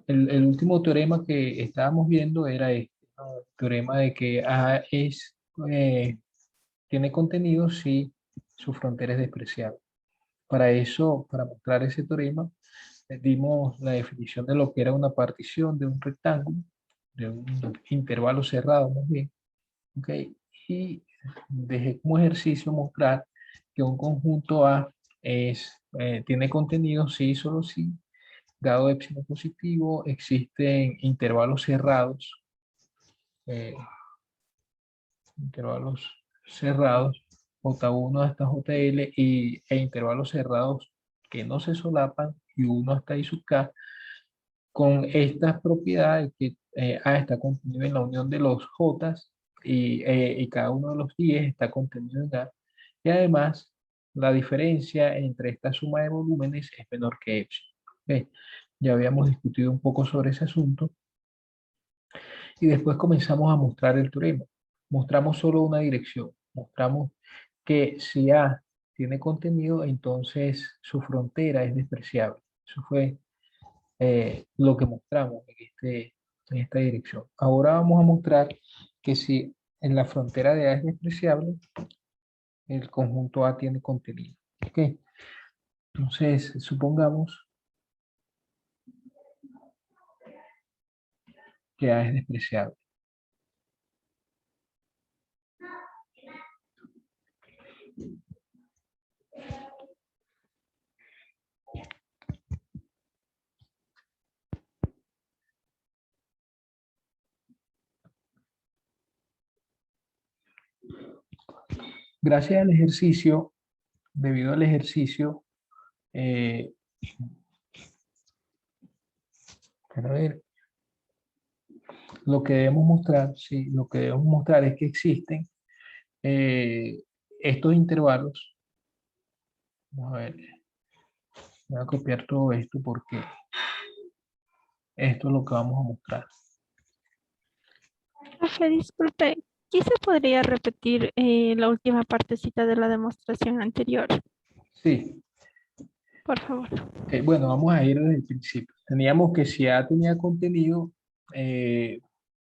el último teorema que estábamos viendo era este, ¿no? El teorema de que A eh, tiene contenido si su frontera es despreciable. Para eso, para mostrar ese teorema, dimos la definición de lo que era una partición de un rectángulo, de un intervalo cerrado, más bien, ¿ok? Y dejé como ejercicio mostrar que un conjunto A tiene contenido si y solo si, dado epsilon positivo, existen intervalos cerrados, eh, intervalos cerrados, J1 hasta JL, e intervalos cerrados que no se solapan, y 1 hasta I sub K, con estas propiedades que A está contenido en la unión de los J, y cada uno de los I está contenido en A. Y además, la diferencia entre esta suma de volúmenes es menor que epsilon. ¿Ok? Ya habíamos discutido un poco sobre ese asunto. Y después comenzamos a mostrar el teorema. Mostramos solo una dirección. Mostramos que si A tiene contenido, entonces su frontera es despreciable. Eso fue lo que mostramos en esta dirección. Ahora vamos a mostrar que si en la frontera de A es despreciable, el conjunto A tiene contenido. ¿Ok? Entonces, supongamos que A es despreciable. Gracias al ejercicio, debido al ejercicio, eh, a ver, lo que debemos mostrar, sí, lo que debemos mostrar es que existen eh, estos intervalos. Vamos a ver, voy a copiar todo esto porque esto es lo que vamos a mostrar. Profe, disculpe, quizá podría repetir la última partecita de la demostración anterior, Sí, por favor. bueno, vamos a ir desde el principio. Teníamos que si A tenía contenido, eh,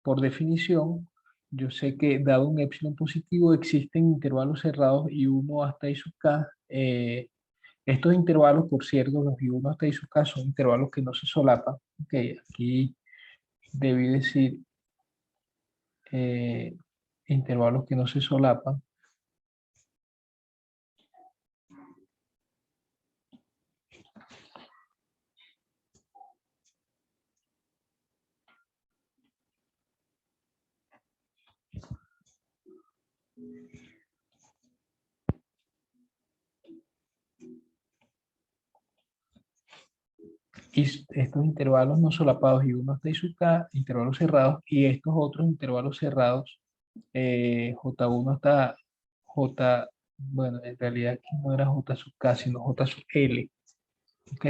por definición, yo sé que dado un epsilon positivo existen intervalos cerrados y 1 hasta I sub K. Estos intervalos, por cierto, los I1 hasta I sub K son intervalos que no se solapan. Ok, aquí debí decir eh, intervalos que no se solapan. Y estos intervalos no solapados y 1 hasta I sub K, intervalos cerrados, y estos otros intervalos cerrados, J1 hasta J, bueno, en realidad aquí no era J sub K, sino J sub L, ¿ok?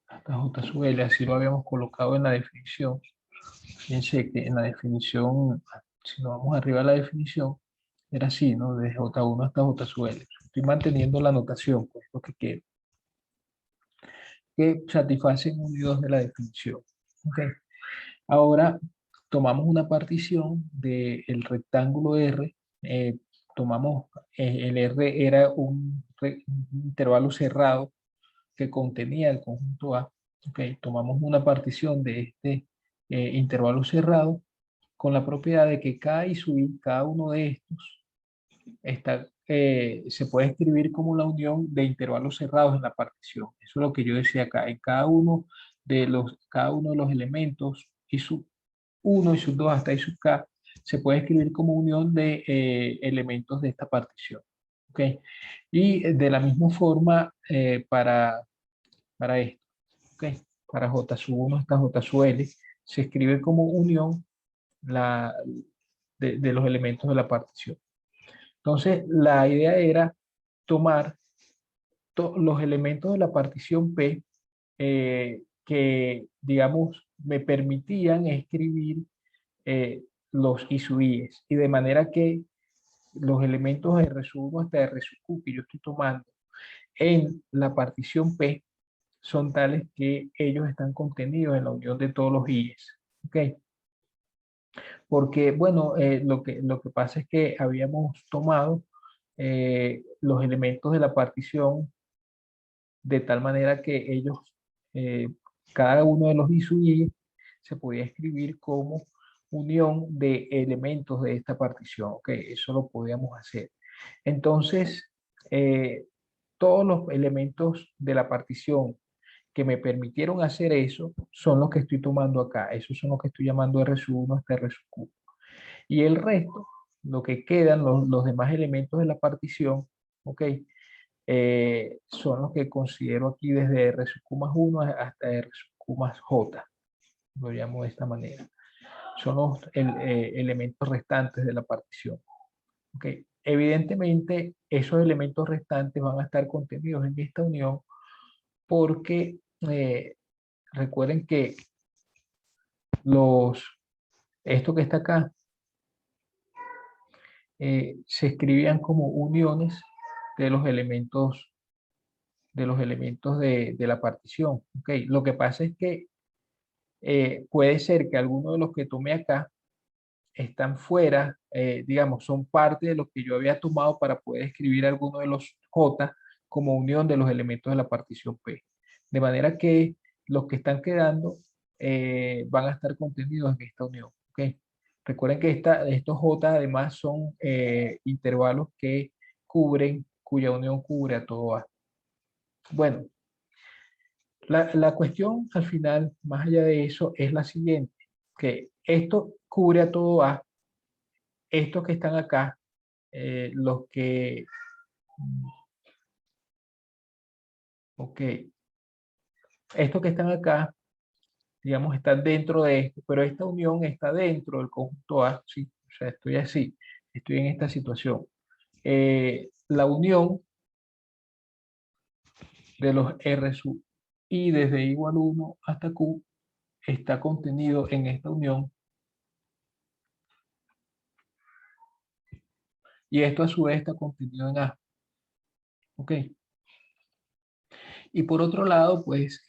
Hasta J sub L, así lo habíamos colocado en la definición. Fíjense que en la definición, si nos vamos arriba de la definición, era así, ¿no? De J1 hasta J sub L. Estoy manteniendo la notación, pues, lo que quiero, que satisfacen un y dos de la definición. ¿Ok? Ahora tomamos una partición del rectángulo R, tomamos, el R era un intervalo cerrado que contenía el conjunto A. ¿Ok? Tomamos una partición de este intervalo cerrado con la propiedad de que K y su I, cada uno de estos, se puede escribir como la unión de intervalos cerrados en la partición. Eso es lo que yo decía acá. En cada uno de los elementos y su 1 y sub 2 hasta I sub K se puede escribir como unión de elementos de esta partición. ¿Ok? Y de la misma forma para esto. ¿Ok? Para J sub 1 hasta J sub L se escribe como unión la, de los elementos de la partición. Entonces, la idea era tomar los elementos de la partición P que, digamos, me permitían escribir los ISUIs, y de manera que los elementos de R1 hasta R Q que yo estoy tomando en la partición P son tales que ellos están contenidos en la unión de todos los IES. ¿Ok? Porque, bueno, lo que pasa es que habíamos tomado los elementos de la partición de tal manera que ellos, eh, cada uno de los ISUI se podía escribir como unión de elementos de esta partición. Ok, eso lo podíamos hacer. Entonces, todos los elementos de la partición que me permitieron hacer eso son los que estoy tomando acá. Esos son los que estoy llamando R1 hasta R-Q. Y el resto, lo que quedan, los demás elementos de la partición, ¿ok? Son los que considero aquí desde R sub Q más 1 hasta R sub Q más J. Lo llamo de esta manera. Son los elementos restantes de la partición. ¿Ok? Evidentemente, esos elementos restantes van a estar contenidos en esta unión porque recuerden que esto que está acá se escribían como uniones de los elementos de la partición. ¿Okay? Lo que pasa es que puede ser que algunos de los que tomé acá están fuera, digamos, son parte de lo que yo había tomado para poder escribir alguno de los J como unión de los elementos de la partición P. De manera que los que están quedando van a estar contenidos en esta unión. ¿Okay? Recuerden que estos J además son intervalos que cuya unión cubre a todo A. Bueno, la cuestión al final, más allá de eso, es la siguiente, que esto cubre a todo A, estos que están acá, los que, ok, estos que están acá, digamos, están dentro de esto, pero esta unión está dentro del conjunto A, ¿sí? O sea, estoy así, estoy en esta situación. La unión de los R sub I desde igual 1 hasta Q está contenido en esta unión. Y esto a su vez está contenido en A. ¿Ok? Y por otro lado, pues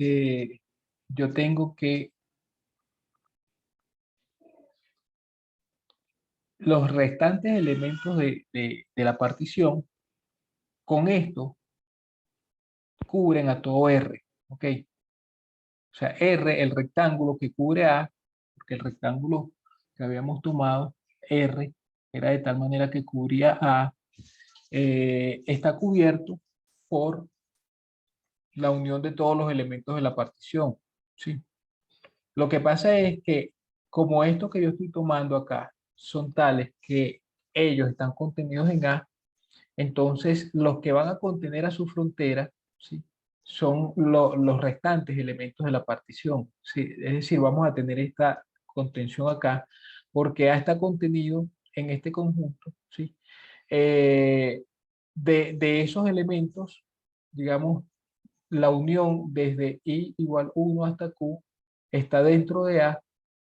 yo tengo que los restantes elementos de la partición, con esto, cubren a todo R. ¿Ok? O sea, R, el rectángulo que cubre A, porque el rectángulo que habíamos tomado, R, era de tal manera que cubría A, está cubierto por la unión de todos los elementos de la partición. ¿Sí? Lo que pasa es que como estos que yo estoy tomando acá son tales que ellos están contenidos en A, entonces los que van a contener a su frontera, ¿sí? Son los restantes elementos de la partición. ¿Sí? Es decir, vamos a tener esta contención acá porque A está contenido en este conjunto. ¿Sí? Eh, de esos elementos, digamos, la unión desde I igual 1 hasta Q está dentro de A,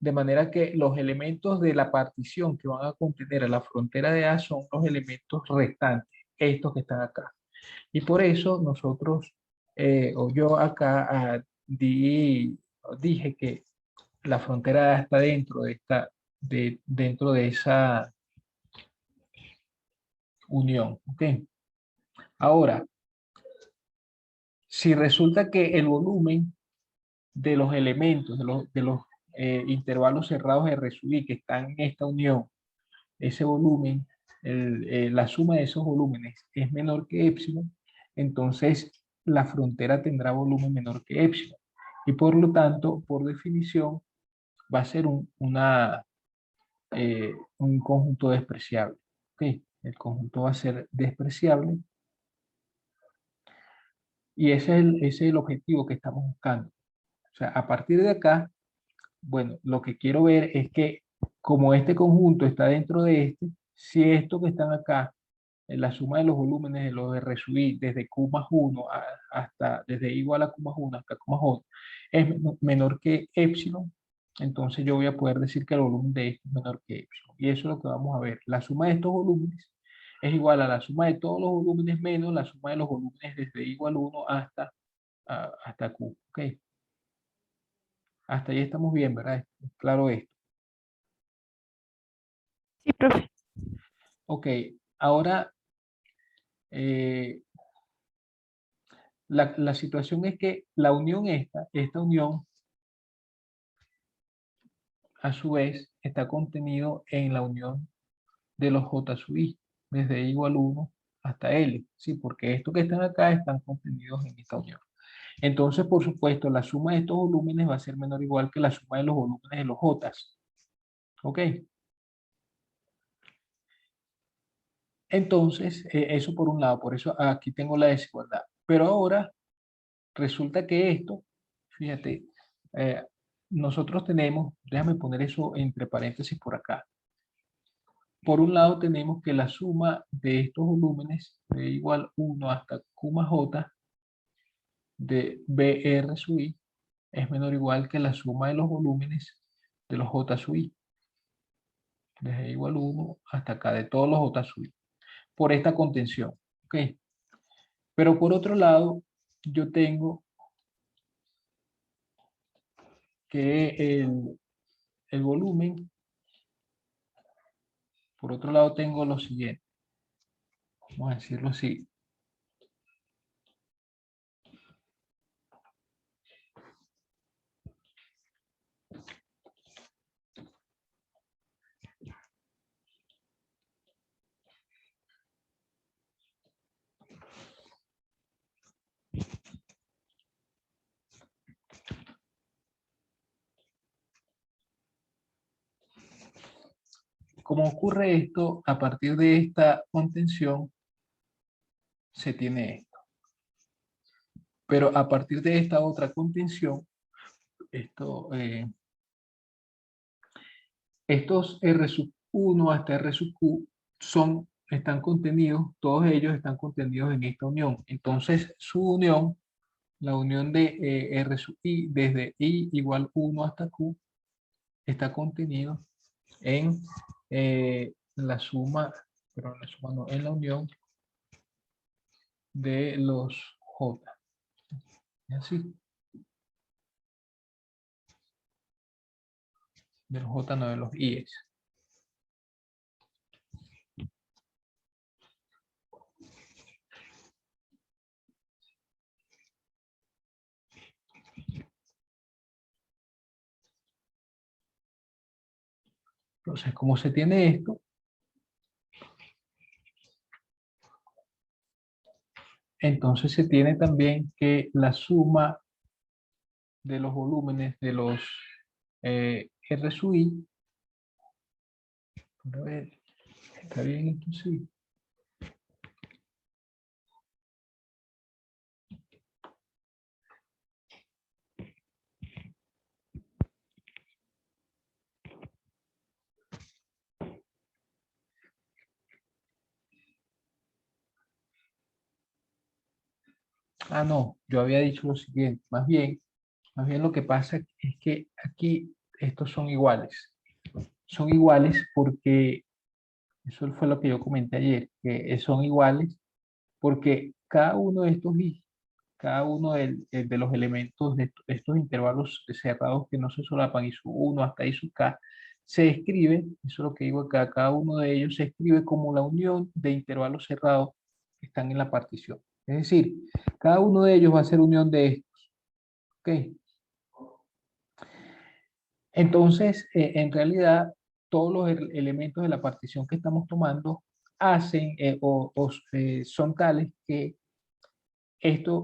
de manera que los elementos de la partición que van a contener a la frontera de A son los elementos restantes, estos que están acá. Y por eso nosotros, o yo acá dije que la frontera de A está dentro de esa unión. ¿Ok? Ahora, si resulta que el volumen de los elementos, de los intervalos cerrados de Resubí que están en esta unión, ese volumen, la suma de esos volúmenes es menor que épsilon, entonces la frontera tendrá volumen menor que épsilon. Y por lo tanto, por definición, va a ser un conjunto despreciable. ¿Okay? El conjunto va a ser despreciable y ese es el objetivo que estamos buscando. O sea, a partir de acá, bueno, lo que quiero ver es que como este conjunto está dentro de este, si esto que están acá, la suma de los volúmenes de los R sub I desde Q más 1 hasta, desde I igual a Q más 1 hasta Q más J, es menor que epsilon, entonces yo voy a poder decir que el volumen de esto es menor que epsilon. Y eso es lo que vamos a ver. La suma de estos volúmenes es igual a la suma de todos los volúmenes menos la suma de los volúmenes desde I igual 1 hasta hasta Q. Ok. Hasta ahí estamos bien, ¿verdad? Claro esto. Sí, profe. Ok. Ahora, la situación es que la unión esta unión, a su vez, está contenido en la unión de los J sub i, desde i igual 1 hasta L, ¿sí? Porque estos que están acá están contenidos en esta unión. Entonces, por supuesto, la suma de estos volúmenes va a ser menor o igual que la suma de los volúmenes de los J. ¿Ok? Entonces, eso por un lado, por eso aquí tengo la desigualdad. Pero ahora resulta que esto, fíjate, eh, nosotros tenemos, déjame poner eso entre paréntesis por acá. Por un lado tenemos que la suma de estos volúmenes de igual 1 hasta Q más J de BR sub I es menor o igual que la suma de los volúmenes de los J sub I. Desde igual 1 hasta acá, de todos los J sub I. Por esta contención. ¿Ok? Pero por otro lado, yo tengo que el volumen, por otro lado tengo lo siguiente. Vamos a decirlo así. Como ocurre esto, a partir de esta contención se tiene esto. Pero a partir de esta otra contención, estos R sub 1 hasta R sub Q están contenidos, todos ellos están contenidos en esta unión. Entonces, su unión, la unión de R sub I desde I igual 1 hasta Q, está contenido en la suma, pero en la suma no, en la unión de los J. ¿Es así? De los J, no de los I's. Entonces, como se tiene esto, entonces se tiene también que la suma de los volúmenes de los R sub I, a ver, está bien esto sí. Ah, no, yo había dicho lo siguiente, más bien lo que pasa es que aquí estos son iguales. Son iguales porque, eso fue lo que yo comenté ayer, que son iguales porque cada uno de estos i, cada uno de los elementos de estos intervalos cerrados que no se solapan, i sub 1 hasta i sub k, se escribe, eso es lo que digo acá, cada uno de ellos se escribe como la unión de intervalos cerrados que están en la partición. Es decir, cada uno de ellos va a ser unión de estos. ¿Ok? Entonces, en realidad, todos los elementos de la partición que estamos tomando hacen son tales que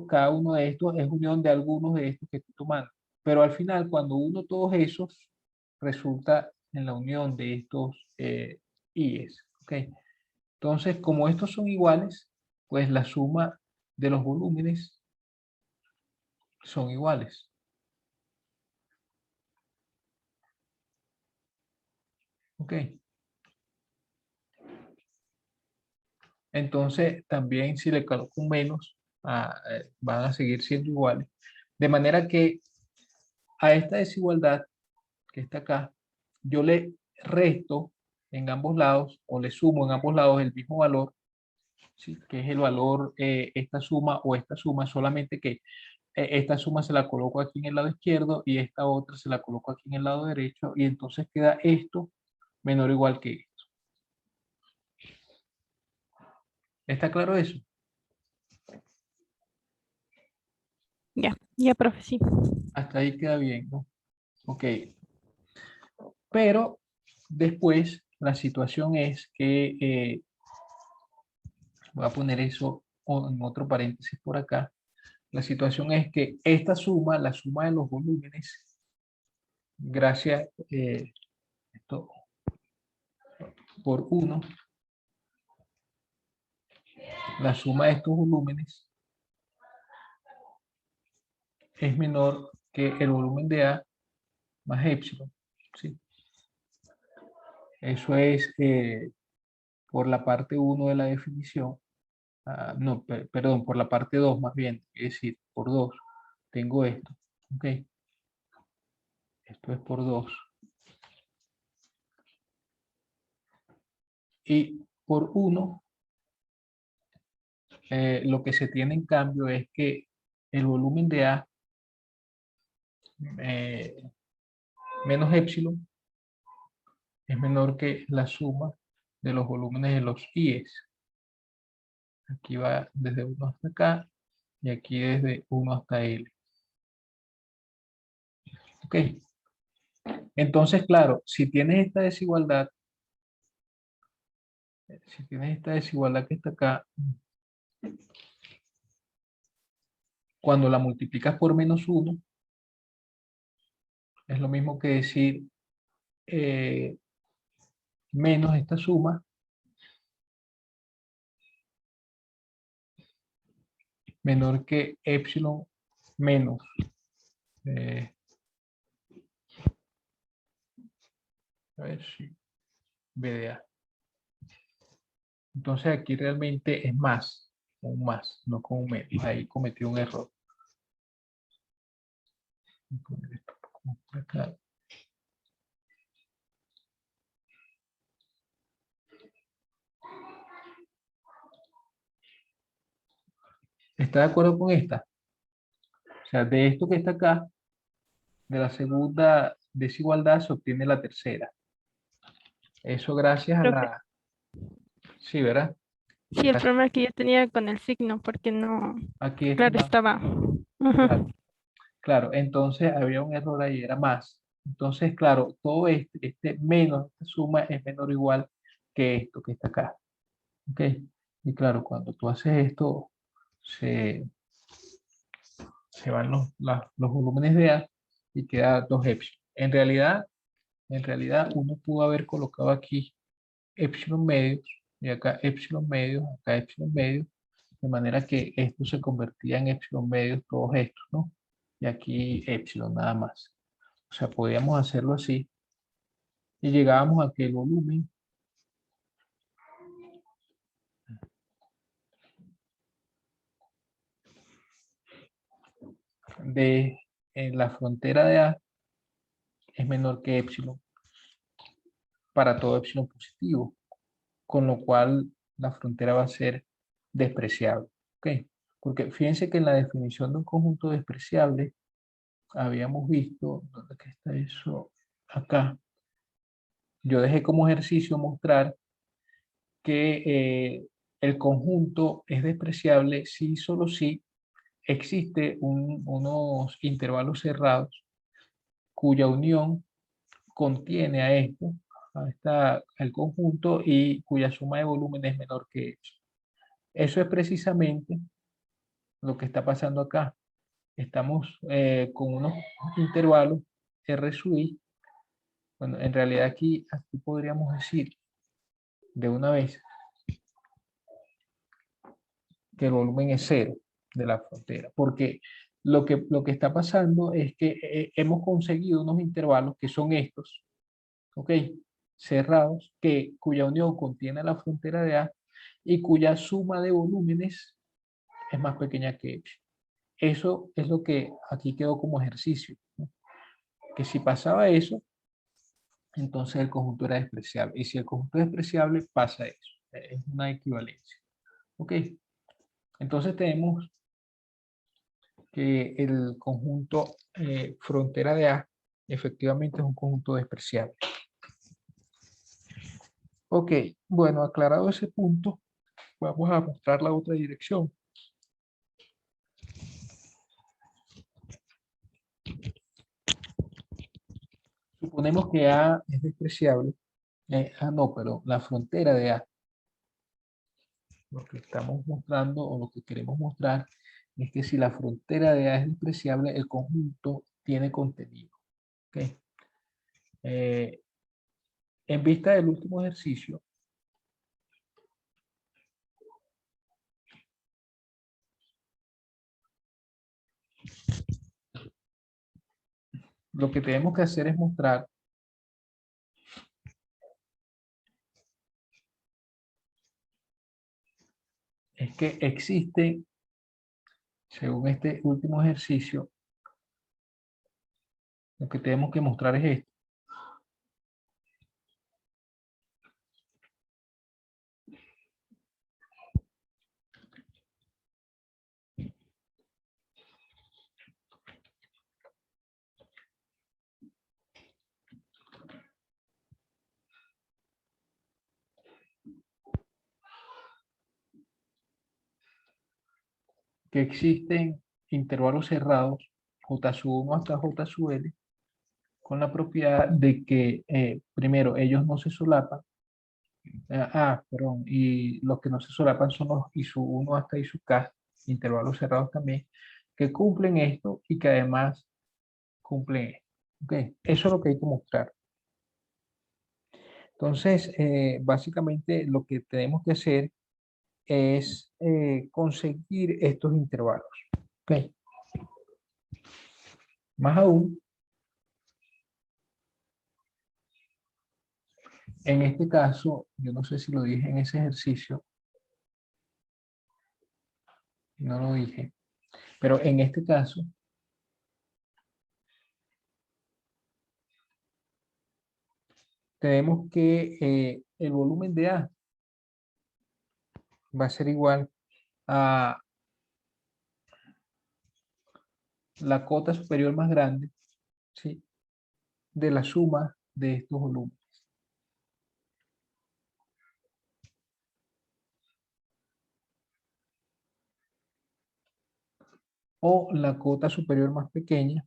cada uno de estos es unión de algunos de estos que estoy tomando. Pero al final, cuando uno todos esos, resulta en la unión de estos i's. ¿Ok? Entonces, como estos son iguales, pues la suma de los volúmenes son iguales. ¿Ok? Entonces, también si le coloco un menos, van a seguir siendo iguales. De manera que a esta desigualdad que está acá, yo le resto en ambos lados o le sumo en ambos lados el mismo valor, ¿sí? Que es el valor, esta suma o esta suma, solamente que esta suma se la coloco aquí en el lado izquierdo y esta otra se la coloco aquí en el lado derecho y entonces queda esto menor o igual que esto. ¿Está claro eso? Ya, profe, sí. Hasta ahí queda bien, ¿no? Ok. Pero después la situación es que, voy a poner eso en otro paréntesis por acá. La situación es que esta suma, la suma de los volúmenes, gracias, esto por 1, la suma de estos volúmenes es menor que el volumen de A más epsilon, ¿sí? Eso es por la parte 1 de la definición. No, perdón, por la parte 2 más bien, es decir, por 2 tengo esto, ¿ok? Esto es por 2. Y por 1, lo que se tiene en cambio es que el volumen de A menos epsilon es menor que la suma de los volúmenes de los i's. Aquí va desde 1 hasta acá y aquí desde 1 hasta L. ¿Ok? Entonces, claro, si tienes esta desigualdad, que está acá, cuando la multiplicas por menos 1, es lo mismo que decir menos esta suma menor que epsilon menos a ver si B de A. Entonces aquí realmente es más, un más, no con un menos. Ahí cometí un error. Voy a poner esto un poco más por acá. ¿Está de acuerdo con esta? O sea, de esto que está acá, de la segunda desigualdad se obtiene la tercera. Eso gracias a Profe, la... Sí, ¿verdad? sí, el problema que yo tenía con el signo, porque no, Aquí es claro, más. estaba. Claro, Ujú. claro. Entonces había un error ahí, era más. Entonces, claro, todo este menos, esta suma es menor o igual que esto que está acá. ¿Ok? Y claro, cuando tú haces esto, se, se van los volúmenes de A y queda 2 epsilon. En realidad, uno pudo haber colocado aquí epsilon medios y acá epsilon medios, acá epsilon medios, de manera que esto se convertía en epsilon medios, todos estos, ¿no? Y aquí epsilon nada más. O sea, podíamos hacerlo así y llegábamos a que el volumen de en la frontera de A es menor que epsilon para todo epsilon positivo, con lo cual la frontera va a ser despreciable. ¿Ok? Porque fíjense que en la definición de un conjunto despreciable habíamos visto, ¿dónde que está eso? Acá. Yo dejé como ejercicio mostrar que el conjunto es despreciable si y solo si existe unos intervalos cerrados cuya unión contiene a esto, al conjunto y cuya suma de volumen es menor que eso. Eso es precisamente lo que está pasando acá. Estamos con unos intervalos R sub I. Bueno, en realidad aquí podríamos decir de una vez que el volumen es cero de la frontera, porque lo que está pasando es que hemos conseguido unos intervalos que son estos, ¿ok? Cerrados, cuya unión contiene la frontera de A y cuya suma de volúmenes es más pequeña que epsilon. Eso es lo que aquí quedó como ejercicio, ¿no? Que si pasaba eso, entonces el conjunto era despreciable. Y si el conjunto es despreciable, pasa eso. Es una equivalencia. ¿Ok? Entonces tenemos que el conjunto frontera de A efectivamente es un conjunto despreciable. Ok, bueno, aclarado ese punto, vamos a mostrar la otra dirección. Suponemos que A es despreciable. No, pero la frontera de A. Lo que estamos mostrando o lo que queremos mostrar es que si la frontera de A es despreciable, el conjunto tiene contenido. ¿Ok? En vista del último ejercicio, lo que tenemos que hacer es mostrar es que existe, según este último ejercicio, lo que tenemos que mostrar es esto. Que existen intervalos cerrados, J sub 1 hasta J sub L, con la propiedad de que, primero, ellos no se solapan, perdón, y los que no se solapan son los I sub 1 hasta I sub K, intervalos cerrados también, que cumplen esto y que además cumplen esto. Okay. Eso es lo que hay que mostrar. Entonces, básicamente lo que tenemos que hacer es conseguir estos intervalos. Okay. Más aún, en este caso, yo no sé si lo dije en ese ejercicio, no lo dije, pero en este caso, tenemos que el volumen de A va a ser igual a la cota superior más grande, ¿sí?, de la suma de estos volúmenes. O la cota superior más pequeña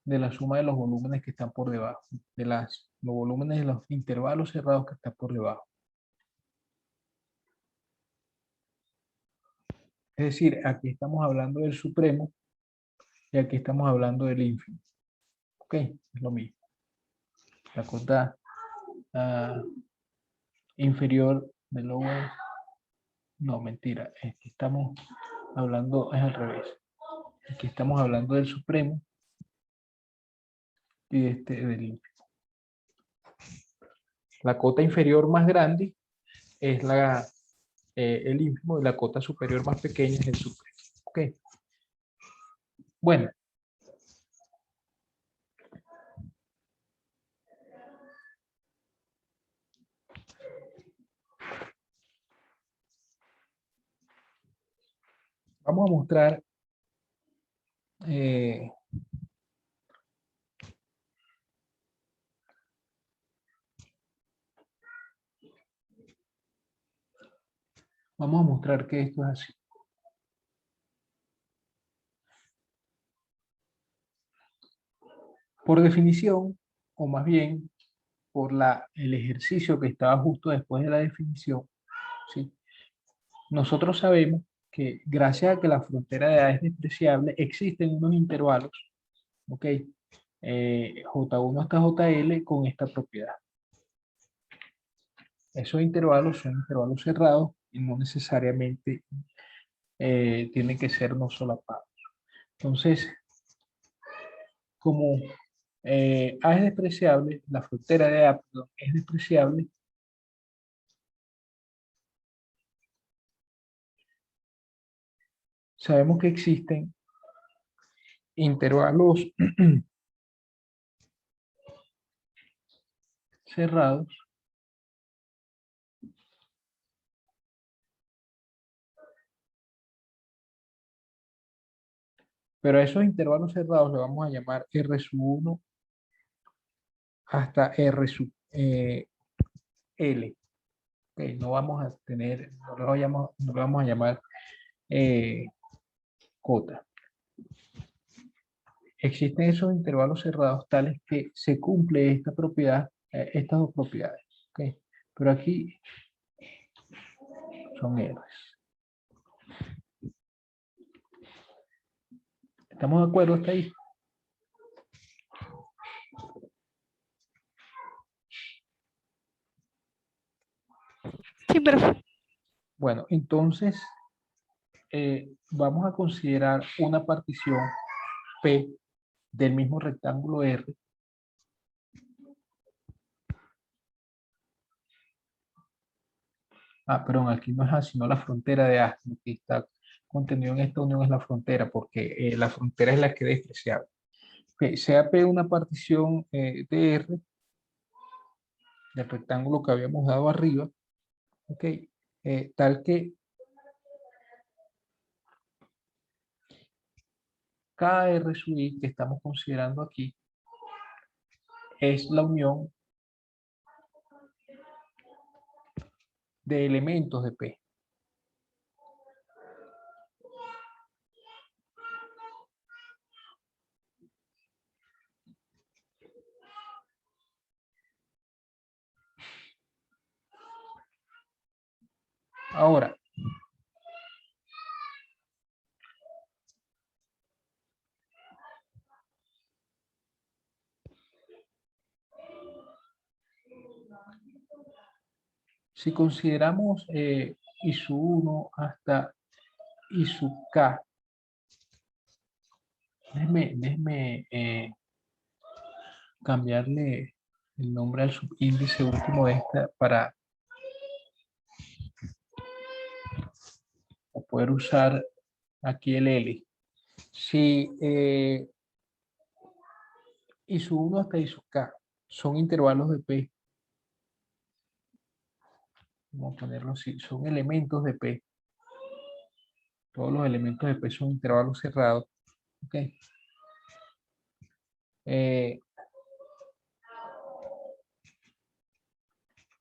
de la suma de los volúmenes que están por debajo, de los volúmenes de los intervalos cerrados que están por debajo. Es decir, aquí estamos hablando del supremo y aquí estamos hablando del ínfimo. Ok, es lo mismo. La cota inferior del lower, no, mentira, aquí estamos hablando, es al revés. Aquí estamos hablando del supremo y del ínfimo. La cota inferior más grande es el ínfimo y la cota superior más pequeña es el supremo. Ok. Bueno. Vamos a mostrar que esto es así. Por definición, o más bien por el ejercicio que estaba justo después de la definición, ¿sí?, nosotros sabemos que gracias a que la frontera de A es despreciable, existen unos intervalos, ¿ok?, J1 hasta JL con esta propiedad. Esos intervalos son intervalos cerrados y no necesariamente tienen que ser no solapados. Entonces, como A es despreciable, la frontera de A, perdón, es despreciable, sabemos que existen intervalos cerrados Pero a esos intervalos cerrados le vamos a llamar R sub 1 hasta R sub L. Okay, no vamos a tener, no le vamos a llamar cota. Existen esos intervalos cerrados tales que se cumple esta propiedad, estas dos propiedades. Okay. Pero aquí son R's. ¿Estamos de acuerdo hasta ahí? Sí, profe. Bueno, entonces vamos a considerar una partición P del mismo rectángulo R. Perdón, aquí no es así, sino la frontera de A, lo que está contenido en esta unión es la frontera, porque la frontera es la que es despreciable. Okay, sea P una partición de R, del rectángulo que habíamos dado arriba, okay, tal que cada R sub I que estamos considerando aquí es la unión de elementos de P. Ahora, si consideramos I sub 1 hasta I sub K, déjeme cambiarle el nombre al subíndice último de esta para poder usar aquí el L. Si I sub 1 hasta I sub K son intervalos de P, vamos a ponerlo así, son elementos de P. Todos los elementos de P son intervalos cerrados. ¿Ok?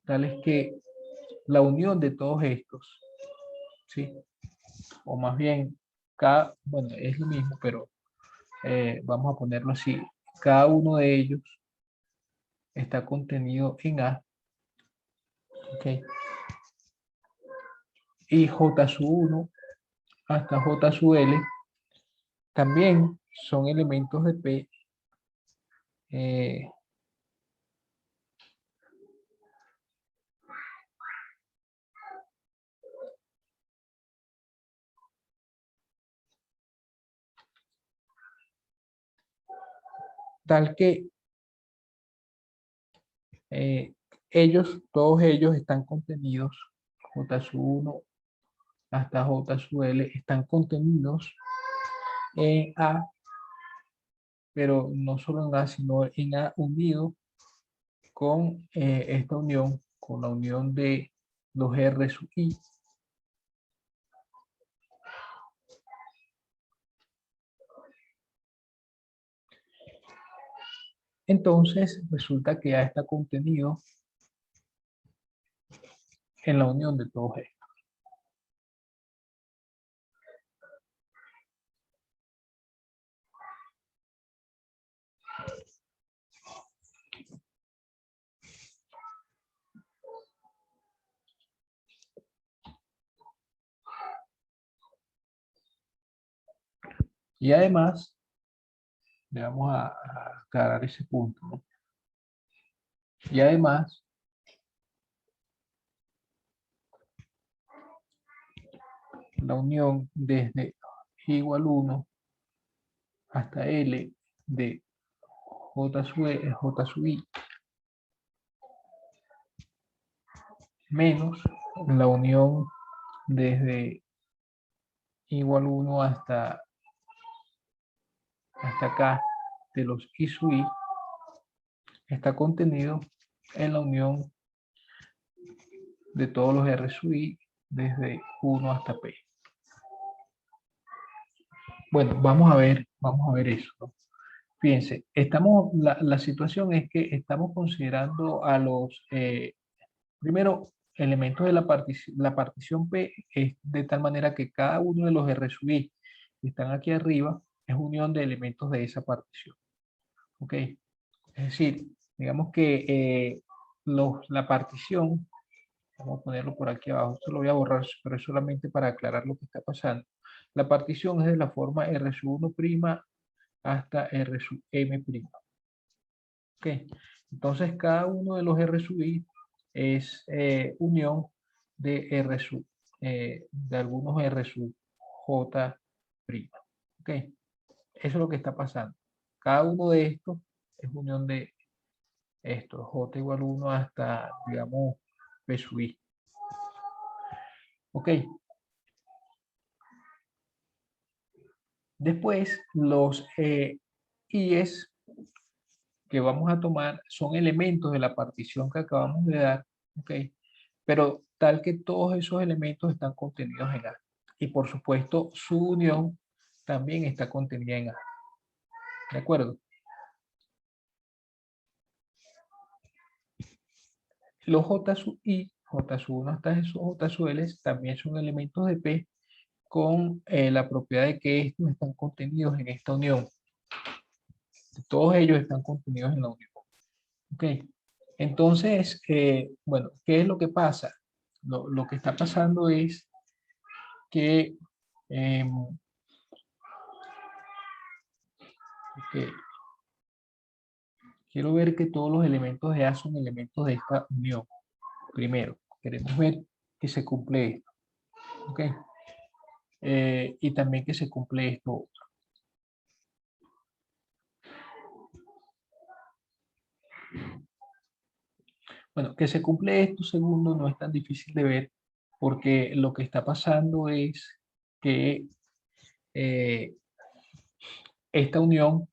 Tal es que la unión de todos estos, ¿sí? O más bien, bueno, es lo mismo, pero vamos a ponerlo así. Cada uno de ellos está contenido en A. ¿Ok? Y J sub 1 hasta J sub L también son elementos de P tal que todos ellos están contenidos, J sub 1 hasta J sub L, están contenidos en A, pero no solo en A, sino en A unido con esta unión, con la unión de los R sub I. Entonces resulta que A está contenido en la unión de todos estos. Y además, le vamos a aclarar ese punto, ¿no? Y además, la unión desde I igual 1 hasta L de J sub I menos la unión desde igual 1 hasta acá de los I sub I está contenido en la unión de todos los R sub I desde 1 hasta P. Bueno, vamos a ver eso, ¿no? Fíjense, la situación es que estamos considerando a los, primero, elementos de la partición P es de tal manera que cada uno de los R sub I que están aquí arriba es unión de elementos de esa partición. ¿Ok? Es decir, digamos que la partición, vamos a ponerlo por aquí abajo, esto lo voy a borrar, pero es solamente para aclarar lo que está pasando. La partición es de la forma R sub 1' hasta R sub M'. ¿Ok? Entonces, cada uno de los R sub I es unión de R sub, de algunos R sub J'. ¿Ok? Eso es lo que está pasando. Cada uno de estos es unión de esto, J igual 1 hasta, digamos, P sub I. ¿Ok? Después, los IES que vamos a tomar son elementos de la partición que acabamos de dar, ¿ok? Pero tal que todos esos elementos están contenidos en A. Y por supuesto, su unión también está contenida en A. ¿De acuerdo? Los J sub I, J sub 1 hasta J sub L también son elementos de P con la propiedad de que estos están contenidos en esta unión. Todos ellos están contenidos en la unión. ¿Ok? Entonces, bueno, ¿qué es lo que pasa? Lo que está pasando es que ok, quiero ver que todos los elementos de A son elementos de esta unión. Primero, queremos ver que se cumple esto. ¿Ok? Y también que se cumple esto otro. Bueno, que se cumple esto segundo no es tan difícil de ver porque lo que está pasando es que esta unión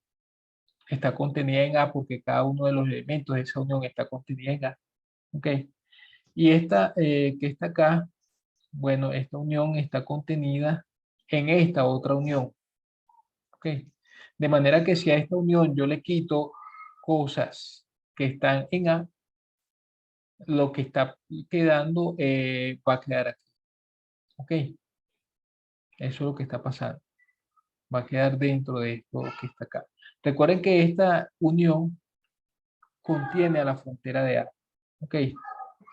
está contenida en A porque cada uno de los elementos de esa unión está contenida en A. ¿Ok? Y esta que está acá, bueno, esta unión está contenida en esta otra unión. ¿Ok? De manera que si a esta unión yo le quito cosas que están en A, lo que está quedando va a quedar aquí. ¿Ok? Eso es lo que está pasando. Va a quedar dentro de esto que está acá. Recuerden que esta unión contiene a la frontera de A. ¿Ok?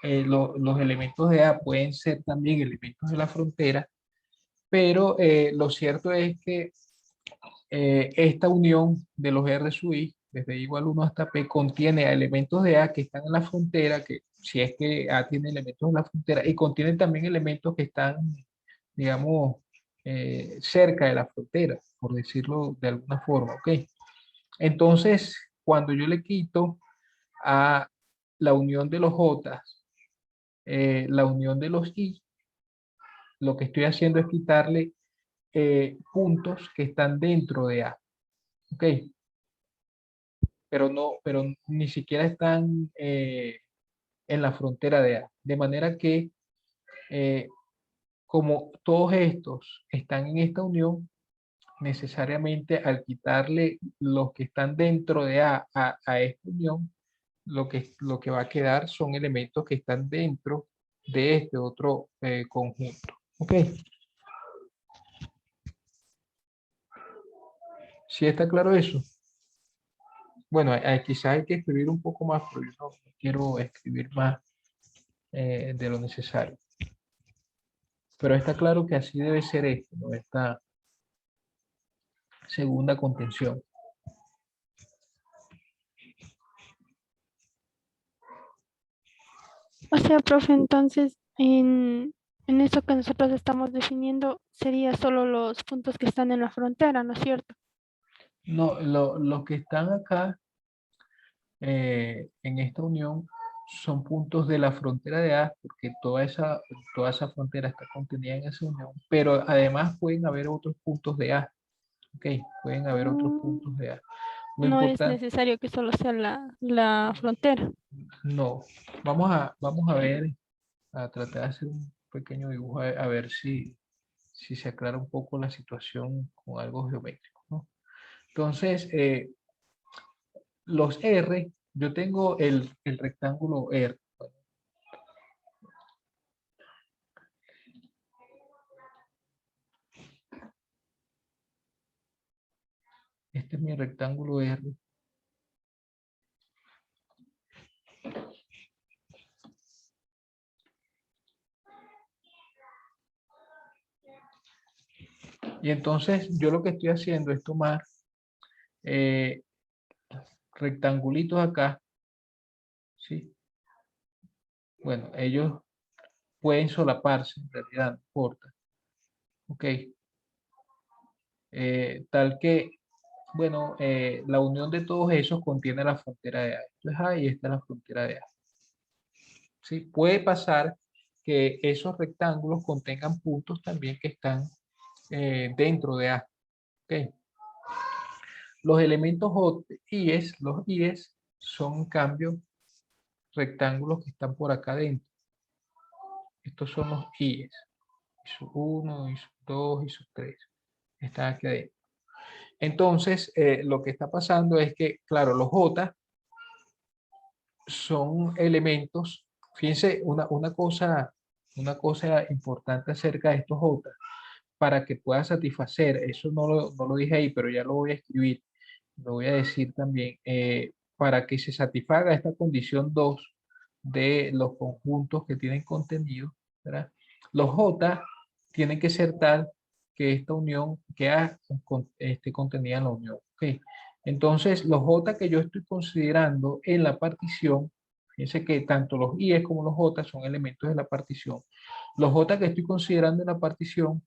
Los elementos de A pueden ser también elementos de la frontera, pero lo cierto es que esta unión de los R sub I, desde igual 1 hasta P, contiene a elementos de A que están en la frontera, que si es que A tiene elementos en la frontera, y contiene también elementos que están, digamos, cerca de la frontera, por decirlo de alguna forma, ¿ok? Entonces, cuando yo le quito a la unión de los J, la unión de los I, lo que estoy haciendo es quitarle puntos que están dentro de A, ¿ok? Pero ni siquiera están en la frontera de A. De manera que, eh, como todos estos están en esta unión, necesariamente al quitarle los que están dentro de a esta unión, lo que va a quedar son elementos que están dentro de este otro conjunto. ¿Ok? ¿Sí está claro eso? Bueno, quizás hay que escribir un poco más, pero yo no quiero escribir más de lo necesario. Pero está claro que así debe ser esto, ¿no? Esta segunda contención. O sea, profe, entonces en eso que nosotros estamos definiendo sería solo los puntos que están en la frontera, ¿no es cierto? No, los que están acá en esta unión son puntos de la frontera de A, porque toda esa frontera está contenida en esa unión, pero además pueden haber otros puntos de A, ¿ok? Pueden haber otros Mm, puntos de A. Lo no es importante, necesario que solo sea la frontera. no, vamos a ver, a tratar de hacer un pequeño dibujo, a ver si si se aclara un poco la situación con algo geométrico, ¿no? Entonces, los R, yo tengo el rectángulo R. Este es mi rectángulo R. Y entonces yo lo que estoy haciendo es tomar rectangulitos acá, ¿sí? Bueno, ellos pueden solaparse, en realidad, no importa. Ok. Tal que, bueno, la unión de todos esos contiene la frontera de A. Esto es A y esta es la frontera de A. ¿Sí? Puede pasar que esos rectángulos contengan puntos también que están dentro de A. ¿Ok? Los elementos IES, los IES son en cambio rectángulos que están por acá dentro. Estos son los IES. ISO 1, ISO 2, ISO 3. Están aquí adentro. Entonces, lo que está pasando es que, claro, los J son elementos. Fíjense, una cosa importante acerca de estos J, para que pueda satisfacer, eso no lo dije ahí, pero ya lo voy a escribir, lo voy a decir también, para que se satisfaga esta condición 2 de los conjuntos que tienen contenido, ¿verdad? Los J tienen que ser tal que esta unión queda esté contenida en la unión. ¿Ok? Entonces, los J que yo estoy considerando en la partición, fíjense que tanto los I como los J son elementos de la partición. Los J que estoy considerando en la partición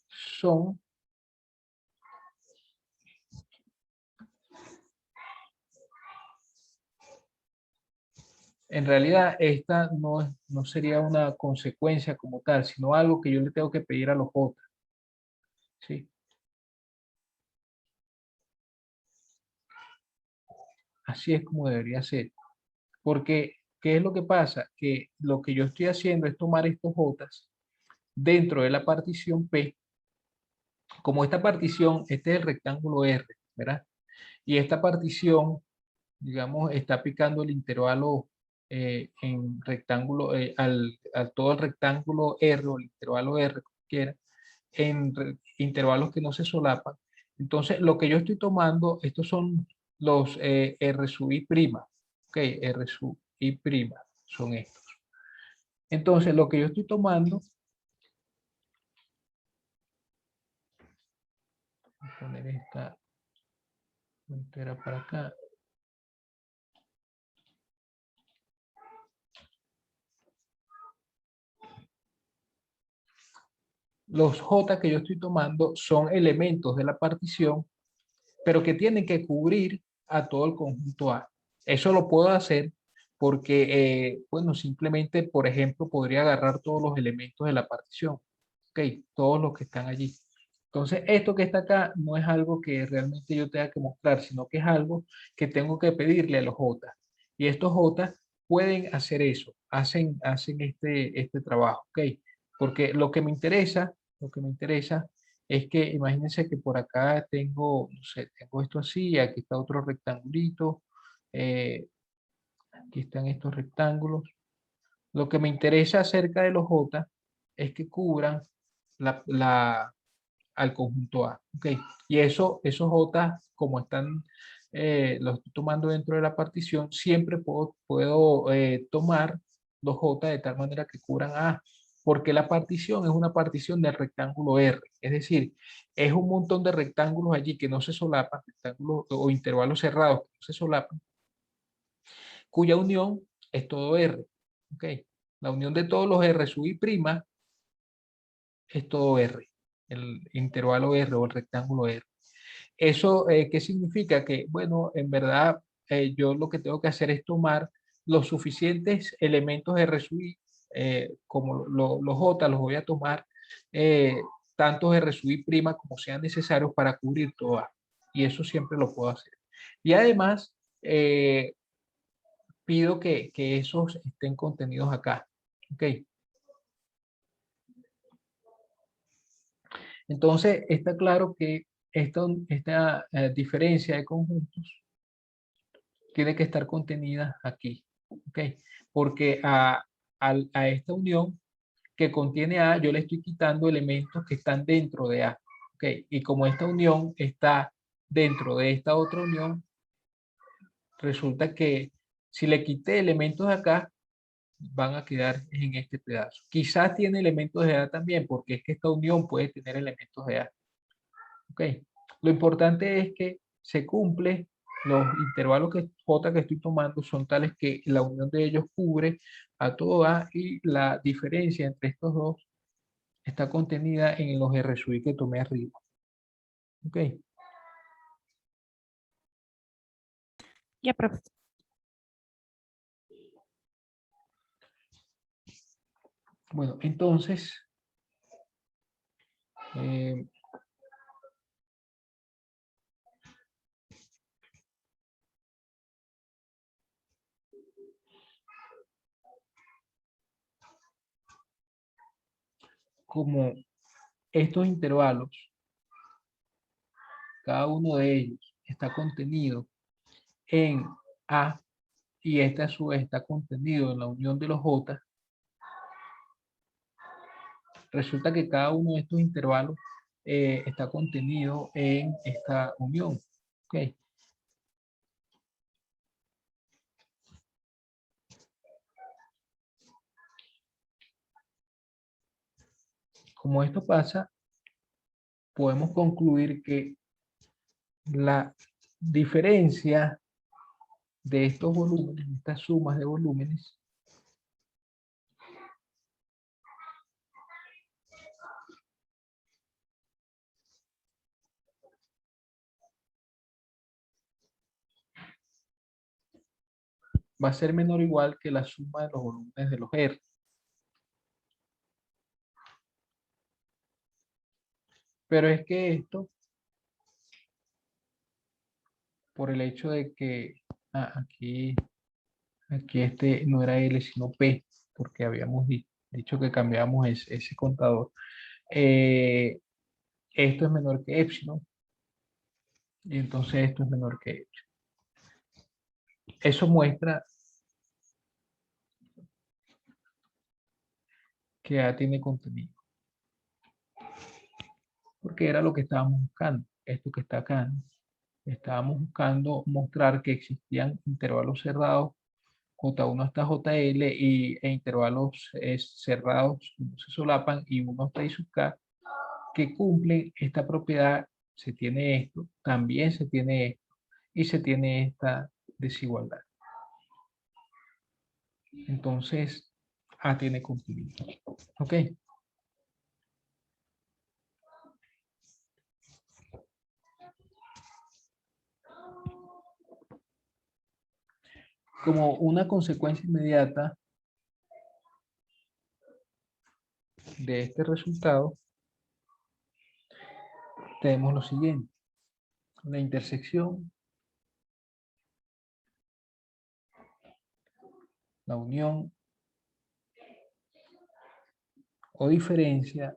son en realidad esta no sería una consecuencia como tal, sino algo que yo le tengo que pedir a los J. ¿Sí? Así es como debería ser. Porque, ¿qué es lo que pasa? Que lo que yo estoy haciendo es tomar estos J dentro de la partición P. Como esta partición, este es el rectángulo R, ¿verdad? Y esta partición, digamos, está picando el intervalo en rectángulo, a todo el rectángulo R o el intervalo R, como quiera, en intervalos que no se solapan. Entonces, lo que yo estoy tomando, estos son los R sub I prima. Ok, R sub I prima son estos. Entonces, lo que yo estoy tomando, voy a poner esta frontera para acá. Los J que yo estoy tomando son elementos de la partición, pero que tienen que cubrir a todo el conjunto A. Eso lo puedo hacer porque, bueno, simplemente, por ejemplo, podría agarrar todos los elementos de la partición. Ok, todos los que están allí. Entonces, esto que está acá no es algo que realmente yo tenga que mostrar, sino que es algo que tengo que pedirle a los J. Y estos J pueden hacer eso, hacen este trabajo, ¿ok? Porque lo que me interesa es que imagínense que por acá tengo, no sé, tengo esto así, aquí está otro rectangulito, eh, aquí están estos rectángulos. Lo que me interesa acerca de los J es que cubran al conjunto A. ¿Okay? Y esos J, como están, los estoy tomando dentro de la partición, siempre puedo tomar los J de tal manera que cubran A, porque la partición es una partición del rectángulo R. Es decir, es un montón de rectángulos allí que no se solapan, rectángulos o intervalos cerrados que no se solapan, cuya unión es todo R. ¿Okay? La unión de todos los R sub I prima es todo R, el intervalo R o el rectángulo R. ¿Eso qué significa? Que, bueno, en verdad yo lo que tengo que hacer es tomar los suficientes elementos R sub I, como los J, los voy a tomar tantos R sub I prima como sean necesarios para cubrir todo A. Y eso siempre lo puedo hacer. Y además, pido que esos estén contenidos acá. ¿Ok? Entonces, está claro que esta diferencia de conjuntos tiene que estar contenida aquí. ¿Ok? Porque a esta unión que contiene A, yo le estoy quitando elementos que están dentro de A. ¿Ok? Y como esta unión está dentro de esta otra unión, resulta que si le quité elementos de acá, van a quedar en este pedazo. Quizás tiene elementos de A también, porque es que esta unión puede tener elementos de A. ¿Ok? Lo importante es que se cumple, los intervalos que J que estoy tomando son tales que la unión de ellos cubre a todo A y la diferencia entre estos dos está contenida en los R sub I que tomé arriba. ¿Ok? Ya, profe. Bueno, entonces, eh, como estos intervalos, cada uno de ellos está contenido en A y este a su vez está contenido en la unión de los J, resulta que cada uno de estos intervalos está contenido en esta unión. ¿Ok? Como esto pasa, podemos concluir que la diferencia de estos volúmenes, estas sumas de volúmenes, va a ser menor o igual que la suma de los volúmenes de los R. Pero es que esto, por el hecho de que aquí este no era L sino P, porque habíamos dicho que cambiamos ese contador, eh, esto es menor que epsilon y entonces esto es menor que epsilon. Eso muestra que A tiene contenido, porque era lo que estábamos buscando, esto que está acá, ¿no? Estábamos buscando mostrar que existían intervalos cerrados J1 hasta JL e intervalos cerrados que no se solapan y 1 hasta I sub K que cumplen esta propiedad. Se tiene esto, también se tiene esto y se tiene esta desigualdad. Entonces, A tiene contenido. ¿Ok? Como una consecuencia inmediata de este resultado, tenemos lo siguiente. La intersección, la unión o diferencia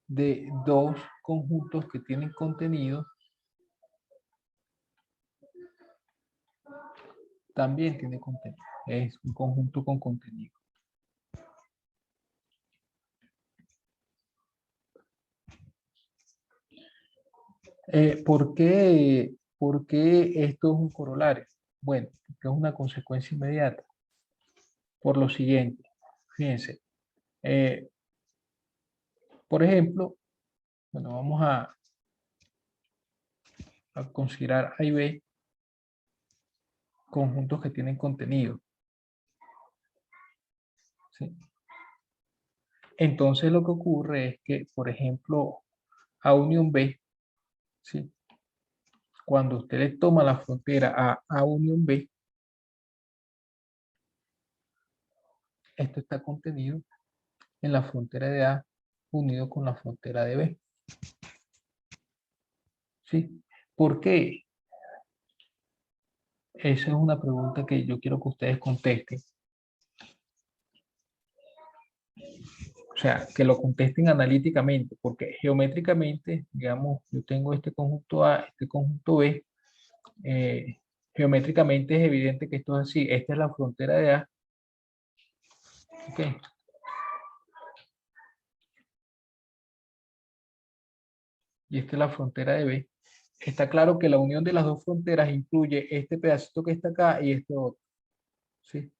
de dos conjuntos que tienen contenido también tiene contenido. Es un conjunto con contenido. ¿Por qué esto es un corolario? Bueno, porque es una consecuencia inmediata. Por lo siguiente, fíjense. Por ejemplo, bueno, vamos a considerar A y B conjuntos que tienen contenido. ¿Sí? Entonces lo que ocurre es que, por ejemplo, A unión B, ¿sí? Cuando usted le toma la frontera a A unión B, esto está contenido en la frontera de A unido con la frontera de B. ¿Sí? ¿Por qué? Esa es una pregunta que yo quiero que ustedes contesten. O sea, que lo contesten analíticamente, porque geométricamente, digamos, yo tengo este conjunto A, este conjunto B. Geométricamente es evidente que esto es así. Esta es la frontera de A. Ok. Y esta es la frontera de B. Está claro que la unión de las dos fronteras incluye este pedacito que está acá y este otro. ¿Sí?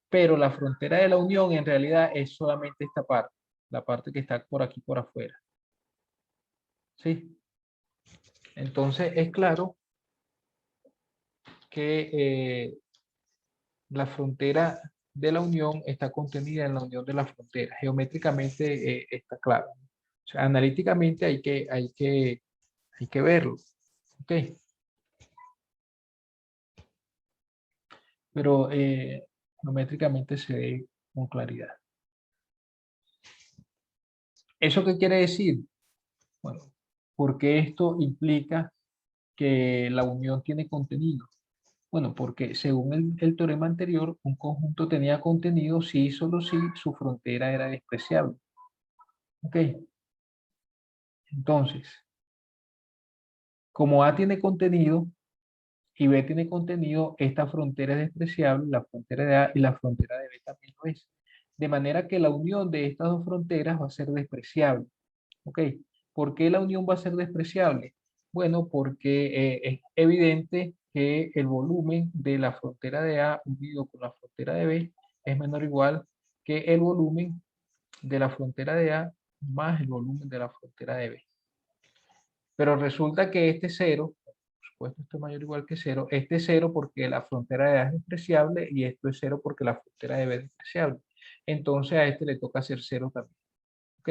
Pero la frontera de la unión en realidad es solamente esta parte, la parte que está por aquí por afuera. ¿Sí? Entonces es claro que la frontera de la unión está contenida en la unión de las fronteras. Geométricamente está claro. O sea, analíticamente hay que verlo. ¿Ok? Pero geométricamente se ve con claridad. ¿Eso qué quiere decir? Bueno, porque esto implica que la unión tiene contenido. Bueno, porque según el teorema anterior, un conjunto tenía contenido si y solo si su frontera era despreciable. ¿Ok? Entonces, como A tiene contenido y B tiene contenido, esta frontera es despreciable, la frontera de A y la frontera de B también lo es. De manera que la unión de estas dos fronteras va a ser despreciable. ¿Ok? ¿Por qué la unión va a ser despreciable? Bueno, porque es evidente que el volumen de la frontera de A unido con la frontera de B es menor o igual que el volumen de la frontera de A más el volumen de la frontera de B. Pero resulta que este cero, por supuesto esto es mayor o igual que cero, este es cero porque la frontera de A es despreciable y esto es cero porque la frontera de B es despreciable. Entonces a este le toca hacer cero también. ¿Ok?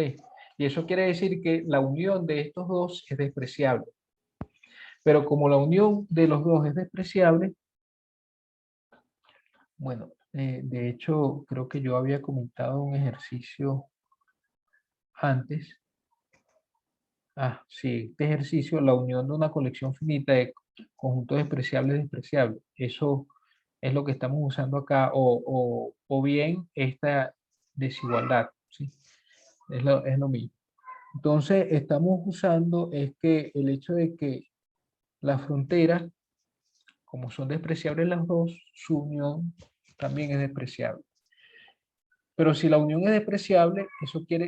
Y eso quiere decir que la unión de estos dos es despreciable. Pero como la unión de los dos es despreciable, bueno, de hecho creo que yo había comentado un ejercicio antes. Ah, sí, este ejercicio, la unión de una colección finita de conjuntos despreciables despreciables. Eso es lo que estamos usando acá, o bien esta desigualdad, ¿sí? Es lo mismo. Entonces, estamos usando es que el hecho de que las fronteras, como son despreciables las dos, su unión también es despreciable. Pero si la unión es despreciable,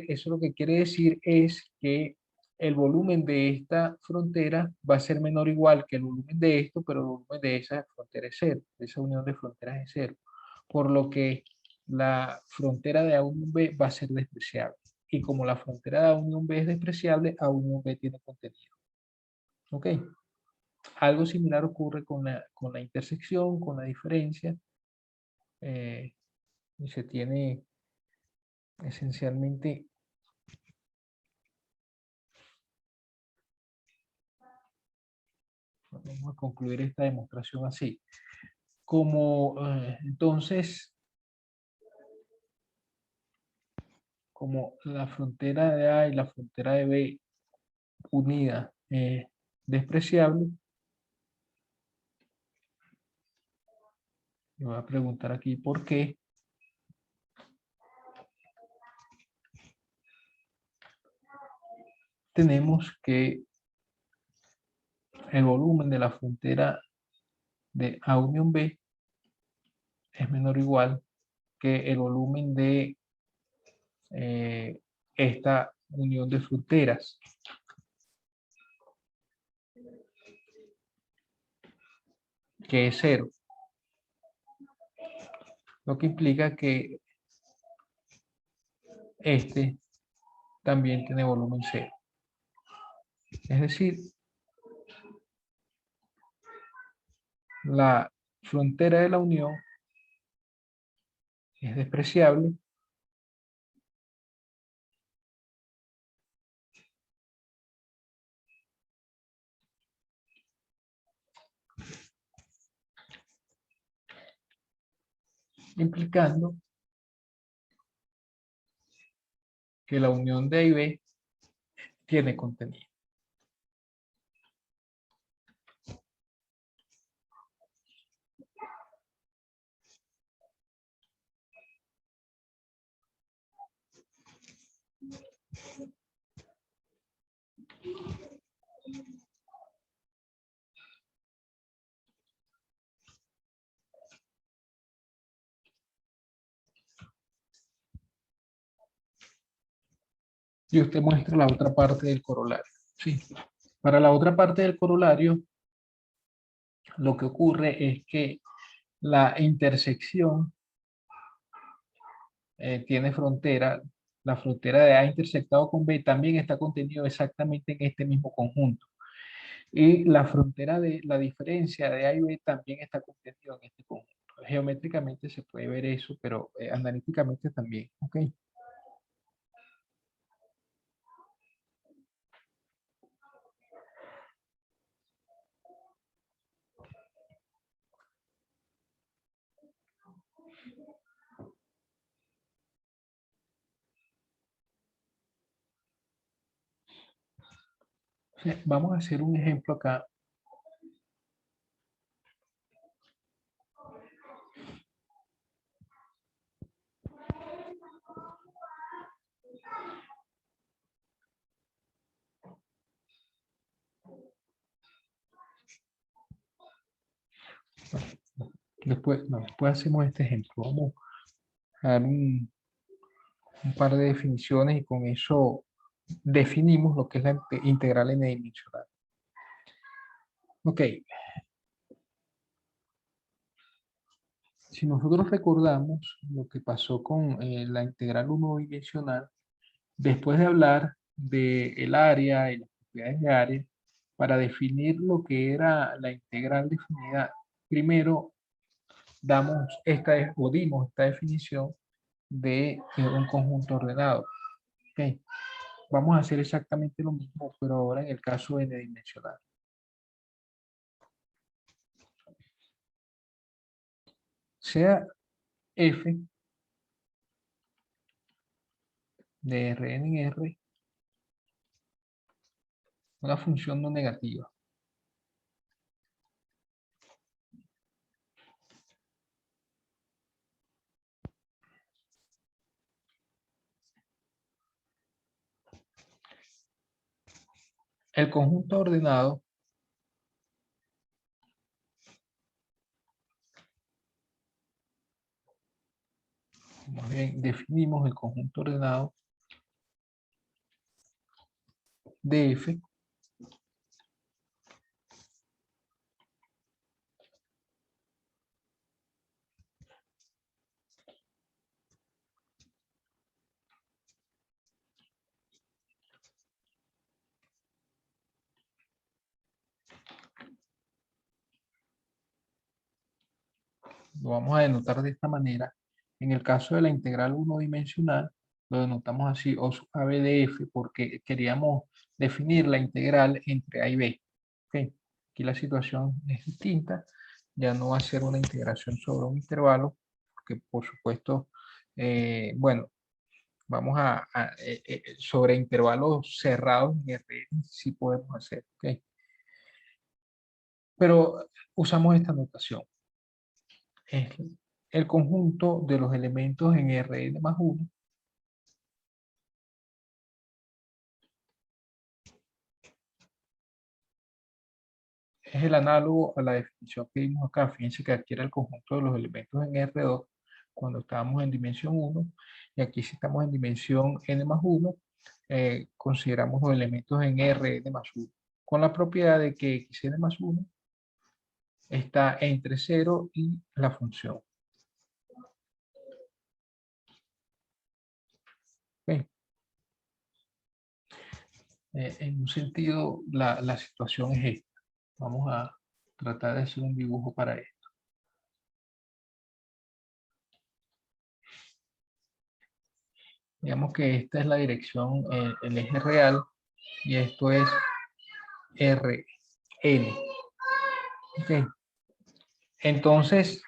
eso lo que quiere decir es que el volumen de esta frontera va a ser menor o igual que el volumen de esto, pero el volumen de esa frontera es cero, de esa unión de fronteras es cero. Por lo que la frontera de A unión B va a ser despreciable. Y como la frontera de A unión B es despreciable, A unión B tiene contenido. ¿Ok? Algo similar ocurre con la intersección, con la diferencia, eh, y se tiene esencialmente, vamos a concluir esta demostración así, como entonces, como la frontera de A y la frontera de B unida es despreciable, me voy a preguntar aquí por qué. Tenemos que el volumen de la frontera de A unión B es menor o igual que el volumen de esta unión de fronteras, que es cero, lo que implica que este también tiene volumen cero. Es decir, la frontera de la unión es despreciable implicando que la unión de A y B tiene contenido. y usted muestra la otra parte del corolario. Sí. Para la otra parte del corolario, lo que ocurre es que la intersección tiene frontera, la frontera de A intersectado con B también está contenido exactamente en este mismo conjunto. Y la frontera de la diferencia de A y B también está contenido en este conjunto. Geométricamente se puede ver eso, pero analíticamente también. ¿Ok? Vamos a hacer un ejemplo acá. Después hacemos este ejemplo. Vamos a dar un par de definiciones y con eso definimos lo que es la integral n-dimensional. Ok, si nosotros recordamos lo que pasó con la integral unidimensional, después de hablar del área y las propiedades de área, para definir lo que era la integral definida, primero damos o dimos esta definición de un conjunto ordenado. Ok, vamos a hacer exactamente lo mismo, pero ahora en el caso n-dimensional. Sea f de Rn en R una función no negativa. El conjunto ordenado más bien definimos el conjunto ordenado de F lo vamos a denotar de esta manera. En el caso de la integral unidimensional, lo denotamos así, O sub AB de F, porque queríamos definir la integral entre A y B. ¿Okay? Aquí la situación es distinta, ya no va a ser una integración sobre un intervalo, porque por supuesto, bueno, vamos sobre intervalos cerrados en R, sí podemos hacer, ¿ok? Pero usamos esta notación. Es el conjunto de los elementos en Rn más 1 es el análogo a la definición que vimos acá. Fíjense que aquí era el conjunto de los elementos en R2 cuando estábamos en dimensión 1 y aquí si estamos en dimensión n más 1 consideramos los elementos en Rn más 1 con la propiedad de que xn más 1 está entre 0 y la función. ¿Okay? En un sentido, la situación es esta. Vamos a tratar de hacer un dibujo para esto. Digamos que esta es la dirección, el eje real, y esto es Rn. Okay. Entonces,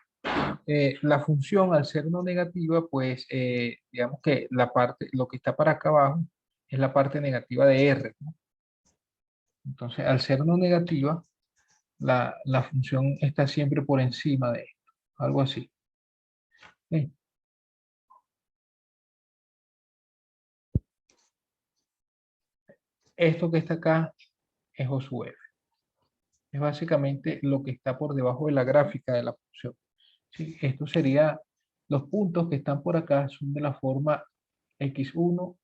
la función al ser no negativa, pues digamos que la parte, lo que está para acá abajo es la parte negativa de R, ¿no? Entonces, al ser no negativa, la función está siempre por encima de esto, algo así. ¿Sí? Esto que está acá es O sub F. Es básicamente lo que está por debajo de la gráfica de la función. ¿Sí? Esto sería, los puntos que están por acá son de la forma x1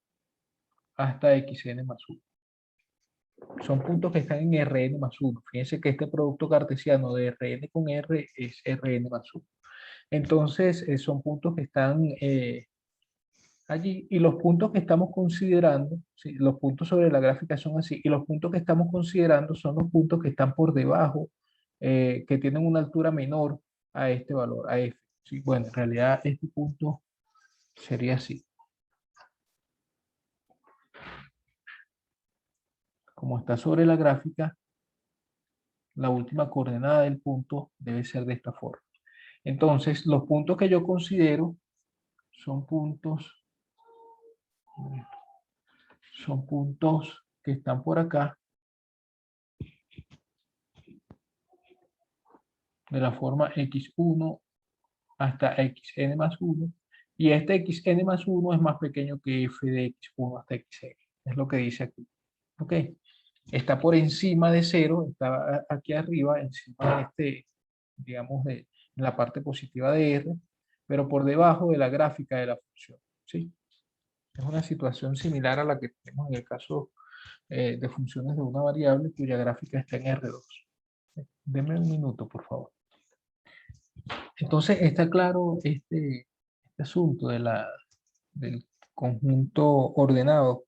hasta xn más 1. Son puntos que están en Rn más 1. Fíjense que este producto cartesiano de Rn con R es Rn más 1. Entonces, son puntos que están allí, y los puntos que estamos considerando, ¿sí? Los puntos sobre la gráfica son así, y los puntos que estamos considerando son los puntos que están por debajo, que tienen una altura menor a este valor, a f. ¿Sí? Bueno, en realidad este punto sería así. Como está sobre la gráfica, la última coordenada del punto debe ser de esta forma. Entonces, los puntos que yo considero son puntos que están por acá, de la forma x1 hasta xn más 1, y este xn más 1 es más pequeño que f de x1 hasta xn. Es lo que dice aquí. ¿Ok? Está por encima de 0, está aquí arriba, encima de este, digamos, de la parte positiva de R, pero por debajo de la gráfica de la función. ¿Sí? Es una situación similar a la que tenemos en el caso de funciones de una variable cuya gráfica está en R2. Deme un minuto, por favor. Entonces, está claro este asunto del conjunto ordenado.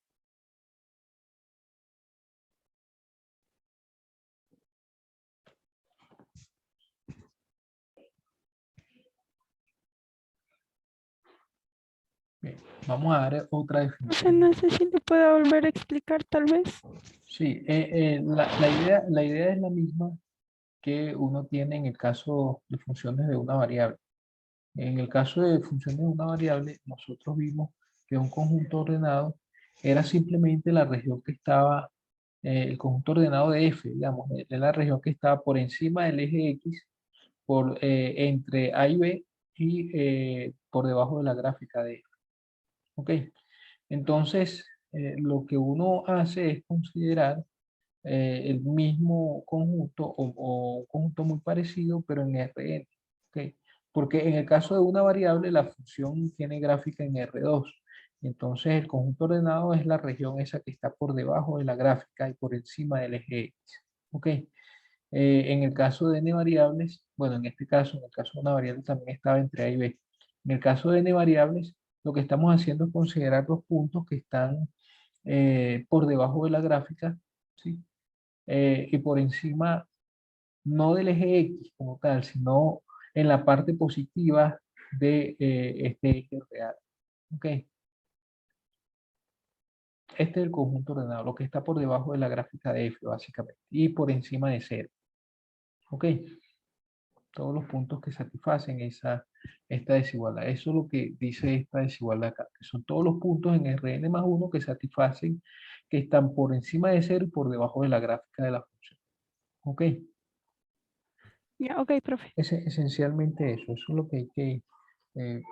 Bien, vamos a dar otra Profe, definición. no sé si le puedo volver a explicar tal vez. Sí, la idea es la misma que uno tiene en el caso de funciones de una variable. En el caso de funciones de una variable, nosotros vimos que un conjunto ordenado era simplemente la región que estaba, el conjunto ordenado de f, digamos, es la región que estaba por encima del eje x, entre a y b, y por debajo de la gráfica de f. ¿Ok? Entonces, lo que uno hace es considerar el mismo conjunto o un conjunto muy parecido, pero en Rn. ¿Ok? Porque en el caso de una variable, la función tiene gráfica en R2. Entonces, el conjunto ordenado es la región esa que está por debajo de la gráfica y por encima del eje X. ¿Ok? En el caso de n variables, bueno, en este caso, en el caso de una variable también estaba entre A y B. En el caso de n variables, lo que estamos haciendo es considerar los puntos que están por debajo de la gráfica, ¿sí? Y por encima, no del eje X como tal, sino en la parte positiva de este eje real. ¿Ok? Este es el conjunto ordenado, lo que está por debajo de la gráfica de f, básicamente, y por encima de 0. ¿Ok? Todos los puntos que satisfacen esta desigualdad. Eso es lo que dice esta desigualdad acá, que son todos los puntos en Rn más 1 que satisfacen, que están por encima de 0 y por debajo de la gráfica de la función. ¿Ok? Ya, ok, profe. Esencialmente eso es lo que hay que, eh,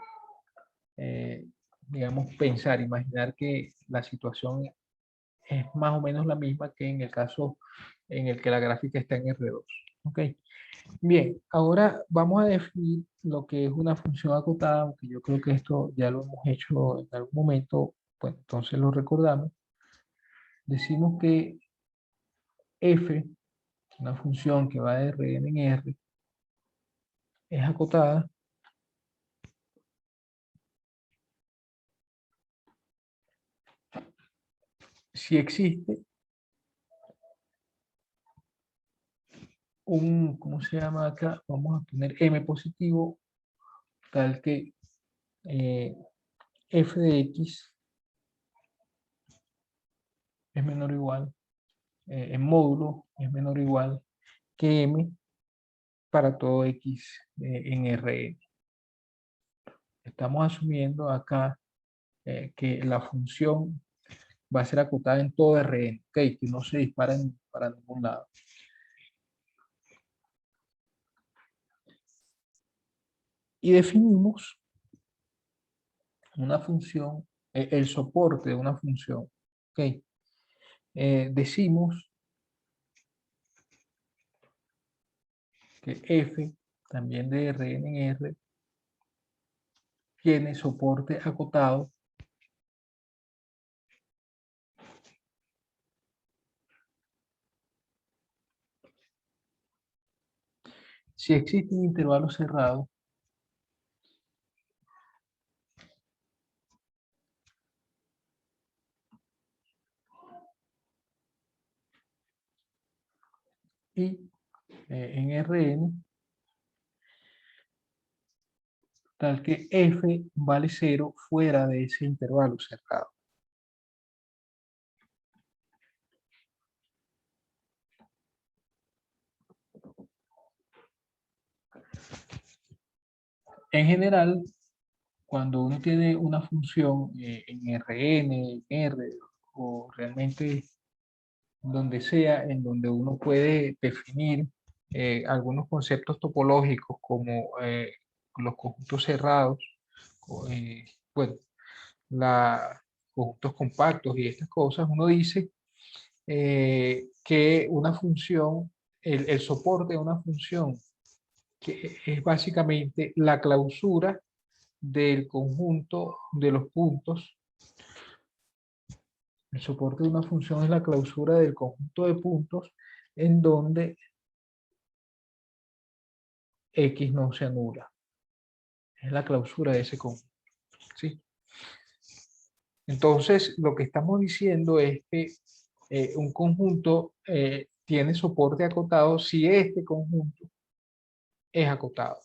eh, digamos, pensar, imaginar que la situación es más o menos la misma que en el caso en el que la gráfica está en R2. ¿Ok? Bien, ahora vamos a definir lo que es una función acotada, aunque yo creo que esto ya lo hemos hecho en algún momento, pues entonces lo recordamos. Decimos que f, una función que va de Rn en R, es acotada si existe un, ¿cómo se llama acá? Vamos a poner m positivo, tal que f de x es menor o igual, en módulo es menor o igual que m para todo x en Rn. Estamos asumiendo acá que la función va a ser acotada en todo Rn, okay, que no se dispara para ningún lado. Y definimos una función, el soporte de una función. Okay. Decimos que f, también de Rn en R, tiene soporte acotado Si existe un intervalo cerrado, y en Rn, tal que f vale 0 fuera de ese intervalo cerrado. En general, cuando uno tiene una función en Rn, en R, o realmente donde sea, en donde uno puede definir algunos conceptos topológicos como los conjuntos cerrados, eh, bueno, la, conjuntos compactos y estas cosas, uno dice que una función, el soporte de una función, que es básicamente la clausura del conjunto de los puntos. El soporte de una función es la clausura del conjunto de puntos en donde X no se anula. Es la clausura de ese conjunto. ¿Sí? Entonces, lo que estamos diciendo es que un conjunto tiene soporte acotado si este conjunto es acotado.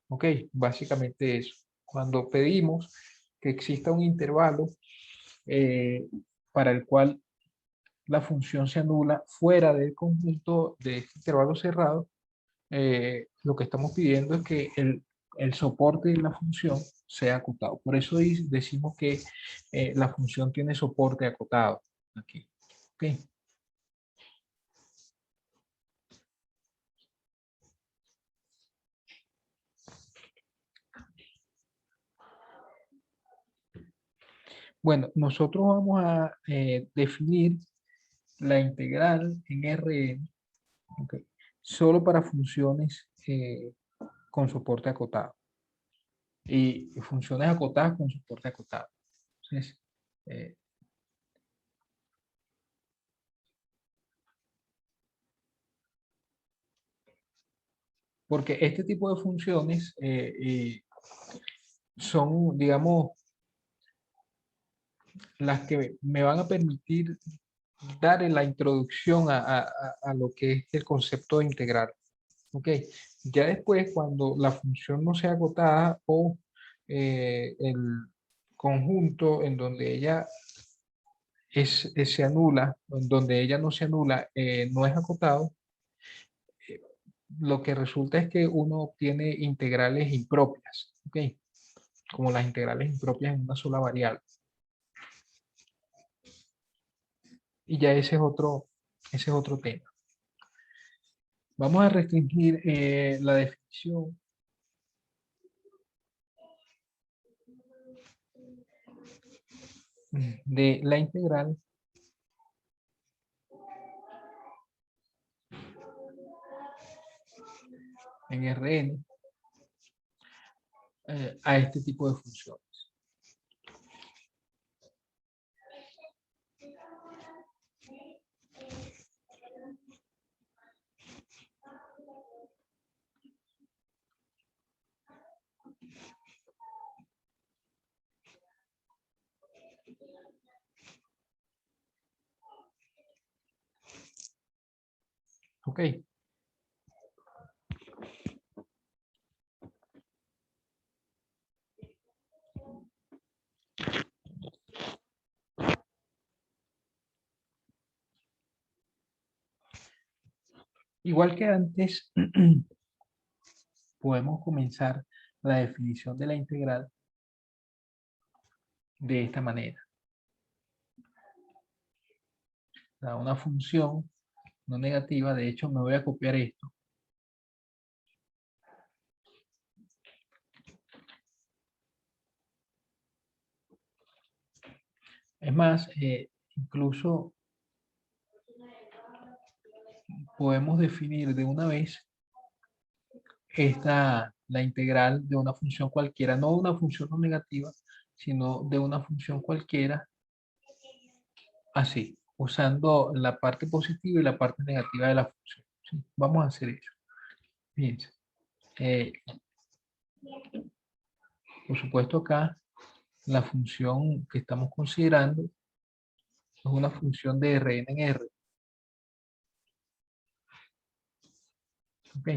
¿Ok? Básicamente eso. Cuando pedimos que exista un intervalo eh, para el cual la función se anula fuera del conjunto de este intervalo cerrado, lo que estamos pidiendo es que el soporte de la función sea acotado. Por eso decimos que la función tiene soporte acotado aquí. ¿Ok? Bueno, nosotros vamos a definir la integral en Rn, ¿ok? Solo para funciones con soporte acotado y funciones acotadas con soporte acotado. Entonces, eh, porque este tipo de funciones son, digamos, las que me van a permitir dar la introducción a lo que es el concepto de integral. ¿Ok? Ya después, cuando la función no sea agotada o el conjunto en donde ella se anula, o en donde ella no se anula, no es acotado, eh, lo que resulta es que uno obtiene integrales impropias, ¿ok? Como las integrales impropias en una sola variable. Y ya ese es otro tema. Vamos a restringir la definición de la integral en Rn a este tipo de funciones. ¿Ok? Igual que antes, podemos comenzar la definición de la integral de esta manera. Una función no negativa, de hecho me voy a copiar esto. Es más, incluso podemos definir de una vez la integral de una función cualquiera, no de una función no negativa, sino de una función cualquiera, así, usando la parte positiva y la parte negativa de la función. ¿Sí? Vamos a hacer eso. Fíjense. Por supuesto acá la función que estamos considerando es una función de Rn en R. ¿Ok?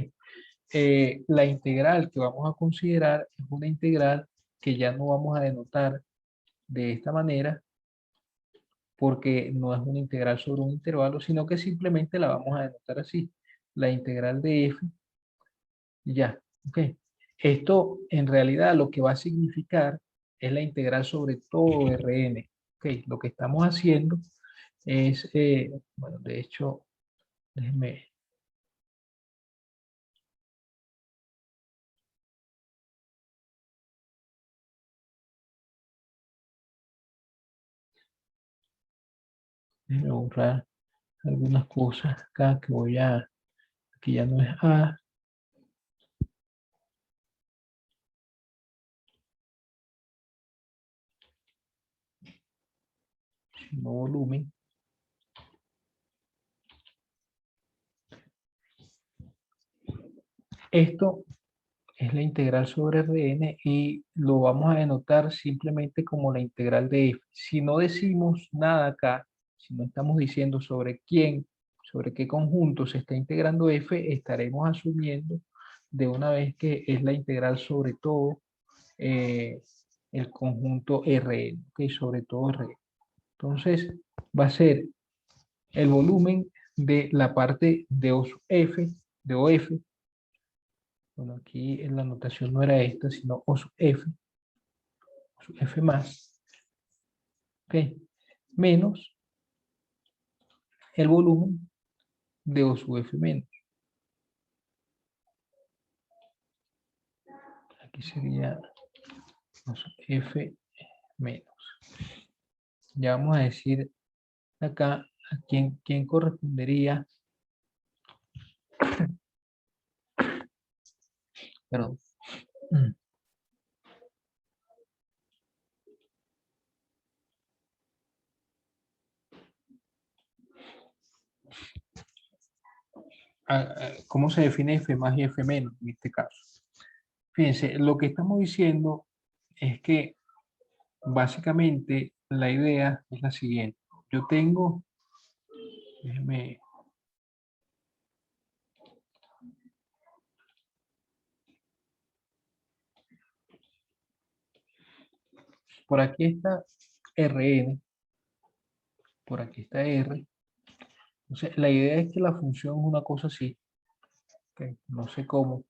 La integral que vamos a considerar es una integral que ya no vamos a denotar de esta manera porque no es una integral sobre un intervalo, sino que simplemente la vamos a denotar así. La integral de f, ya. ¿Ok? Esto en realidad lo que va a significar es la integral sobre todo Rn. ¿Ok? Lo que estamos haciendo es, bueno, de hecho, déjenme. Déjenme borrar algunas cosas acá que voy a, que ya no es A, sino volumen. Esto es la integral sobre Rn y lo vamos a denotar simplemente como la integral de f. Si no decimos nada acá, si no estamos diciendo sobre quién, sobre qué conjunto se está integrando f, estaremos asumiendo de una vez que es la integral sobre todo el conjunto Rn, ¿ok? Sobre todo Rn. Entonces va a ser el volumen de la parte de f, de OF. Bueno, aquí en la notación no era esta, sino O sub F más, ¿ok? Menos el volumen de O sub F menos. Aquí sería O sub F menos. Ya vamos a decir acá a quién correspondería, perdón. ¿Cómo se define F más y F menos en este caso? Fíjense, lo que estamos diciendo es que básicamente la idea es la siguiente. Yo tengo, déjeme, por aquí está Rn, por aquí está R. Entonces, la idea es que la función es una cosa así, que no sé cómo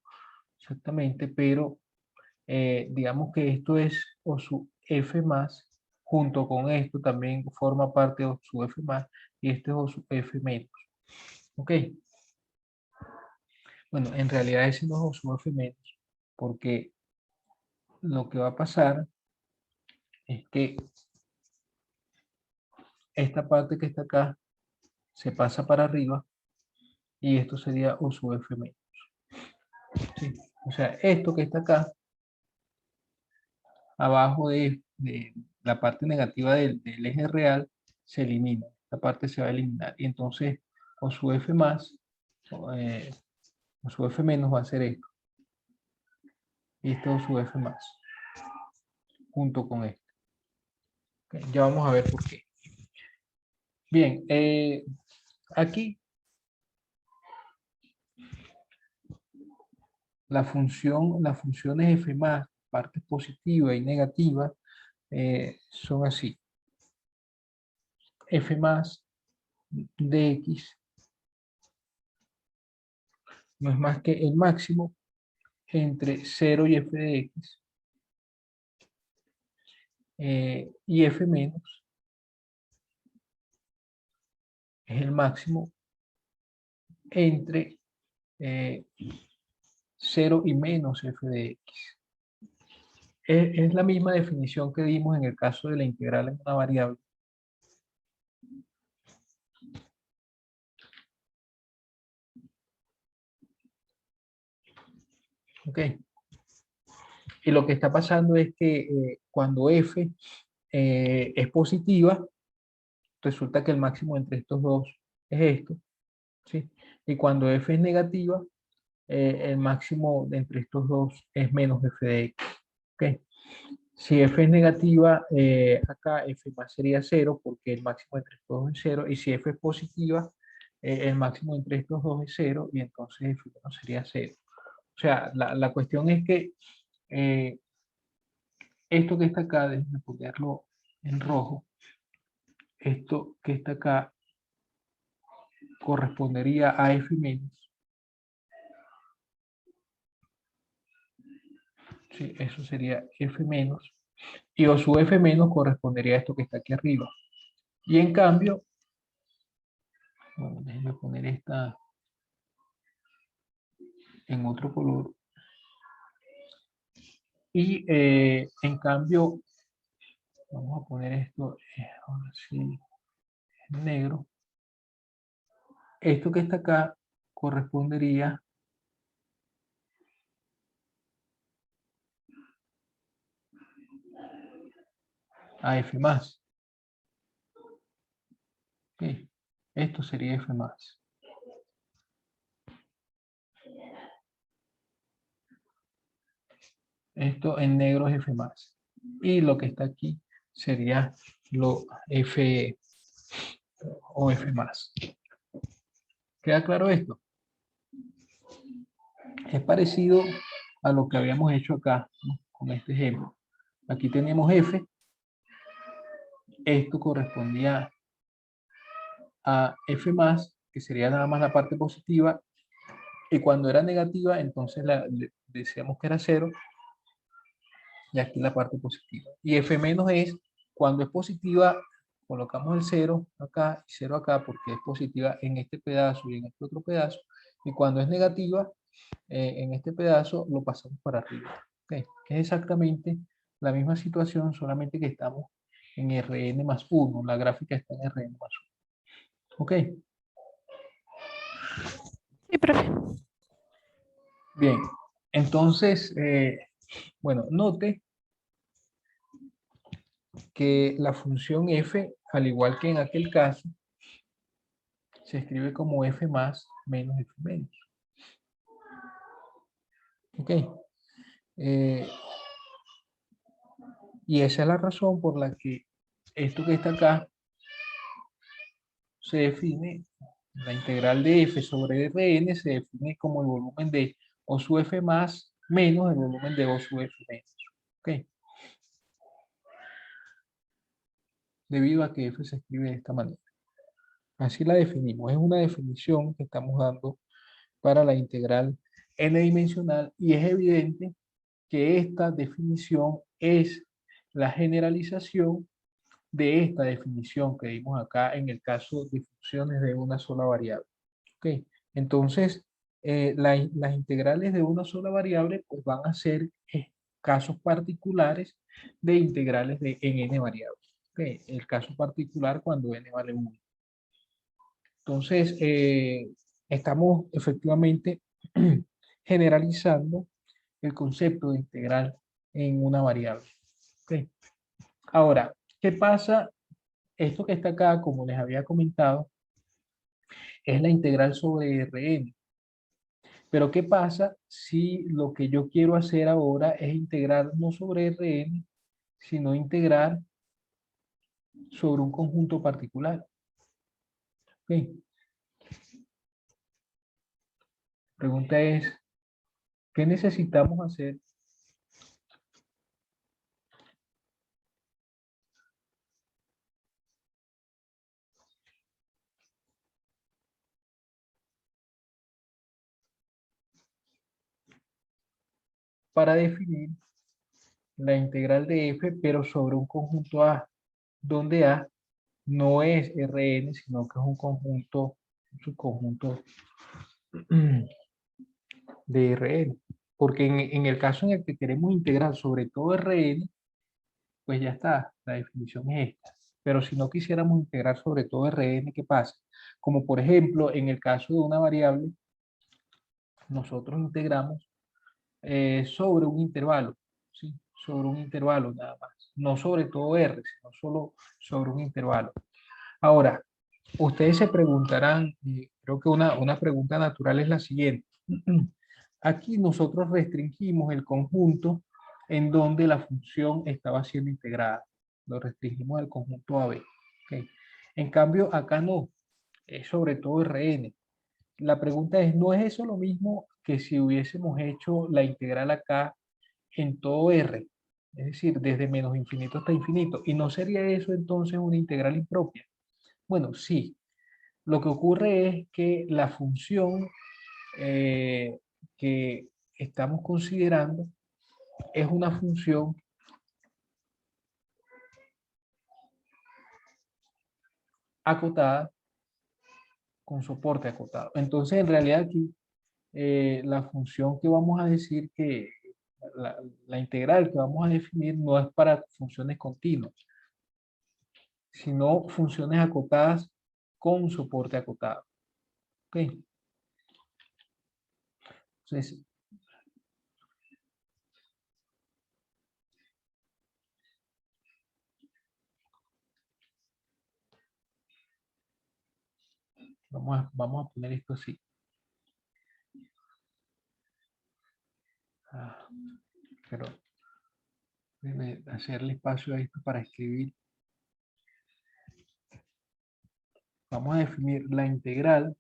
exactamente, pero digamos que esto es O sub F más, junto con esto también forma parte de O sub F más, y este es O sub F menos. ¿Ok? Bueno, en realidad ese no es O sub F menos, porque lo que va a pasar es que esta parte que está acá se pasa para arriba y esto sería O sub F menos. ¿Sí? O sea, esto que está acá, abajo de la parte negativa del eje real, se elimina. Esta parte se va a eliminar. Y entonces, O sub F más, eh, O sub F menos va a ser esto. Y este O sub F más, junto con esto. Ok, ya vamos a ver por qué. Bien, aquí las funciones F más, parte positiva y negativa, son así. F más de X no es más que el máximo entre 0 y f de x, y f menos es el máximo entre 0 y menos f de x. Es la misma definición que dimos en el caso de la integral en una variable. ¿Ok? Y lo que está pasando es que cuando f es positiva, resulta que el máximo entre estos dos es esto, ¿sí? Y cuando f es negativa, el máximo de entre estos dos es menos f de x. ¿Okay? Si f es negativa, acá f más sería 0 porque el máximo entre estos dos es 0. Y si f es positiva, el máximo entre estos dos es 0 y entonces f no sería 0. O sea, la cuestión es que esto que está acá, déjenme ponerlo en rojo, esto que está acá correspondería a f menos. Sí, eso sería f menos. Y o su f menos correspondería a esto que está aquí arriba. Y en cambio, bueno, déjenme poner esta en otro color. Y en cambio, vamos a poner esto, ahora sí, en negro. Esto que está acá correspondería a f más. Okay. Esto sería f más. Esto en negro es f más. Y lo que está aquí sería lo f o f más. ¿Queda claro esto? Es parecido a lo que habíamos hecho acá, ¿no? Con este ejemplo. Aquí teníamos f. Esto correspondía a f más, que sería nada más la parte positiva. Y cuando era negativa, entonces decíamos que era 0. Y aquí la parte positiva. Y f menos es cuando es positiva, colocamos el 0 acá y 0 acá porque es positiva en este pedazo y en este otro pedazo. Y cuando es negativa, en este pedazo lo pasamos para arriba. ¿Okay? Es exactamente la misma situación, solamente que estamos en Rn más 1. La gráfica está en Rn más 1. ¿Ok? Sí, profe. Bien. Entonces, bueno, note que la función f, al igual que en aquel caso, se escribe como f más menos f menos. ¿Ok? Y esa es la razón por la que esto que está acá se define, la integral de f sobre Rn se define como el volumen de O su f más menos el volumen de O su f menos. ¿Ok? Debido a que f se escribe de esta manera. Así la definimos. Es una definición que estamos dando para la integral n-dimensional y es evidente que esta definición es la generalización de esta definición que dimos acá en el caso de funciones de una sola variable. ¿Okay? Entonces, las integrales de una sola variable pues, van a ser casos particulares de integrales en n variables. ¿Okay? El caso particular cuando n vale 1. Entonces, estamos efectivamente generalizando el concepto de integral en una variable. ¿Okay? Ahora, ¿qué pasa? Esto que está acá, como les había comentado, es la integral sobre Rn. Pero ¿qué pasa si lo que yo quiero hacer ahora es integrar no sobre Rn, sino integrar sobre un conjunto particular? ¿Okay? La pregunta es, ¿qué necesitamos hacer para definir la integral de f, pero sobre un conjunto A, donde A no es Rn, sino que es un conjunto, un subconjunto de Rn? Porque en el caso en el que queremos integrar sobre todo Rn, pues ya está, la definición es esta. Pero si no quisiéramos integrar sobre todo Rn, ¿qué pasa? Como por ejemplo, en el caso de una variable, nosotros integramos sobre un intervalo, ¿sí? Sobre un intervalo nada más. No sobre todo R, sino solo sobre un intervalo. Ahora, ustedes se preguntarán, creo que una pregunta natural es la siguiente. Aquí nosotros restringimos el conjunto en donde la función estaba siendo integrada. Lo restringimos al conjunto AB. ¿Okay? En cambio, acá no, es sobre todo Rn. La pregunta es, ¿no es eso lo mismo que si hubiésemos hecho la integral acá en todo R? Es decir, desde menos infinito hasta infinito. ¿Y no sería eso entonces una integral impropia? Bueno, sí. Lo que ocurre es que la función que estamos considerando es una función acotada con soporte acotado. Entonces, en realidad aquí, la función que vamos a decir que la integral que vamos a definir no es para funciones continuas, sino funciones acotadas con soporte acotado. ¿Ok? Entonces, vamos a poner esto así. Ah, pero déjeme hacerle espacio a esto para escribir. Vamos a definir la integral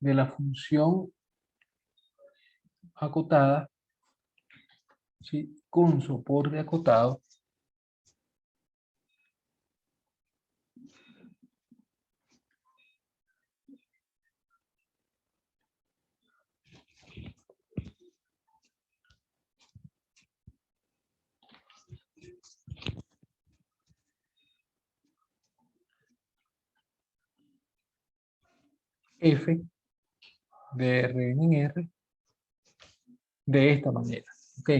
de la función acotada, ¿sí? Con soporte acotado f de Rn en R de esta manera. ¿Ok?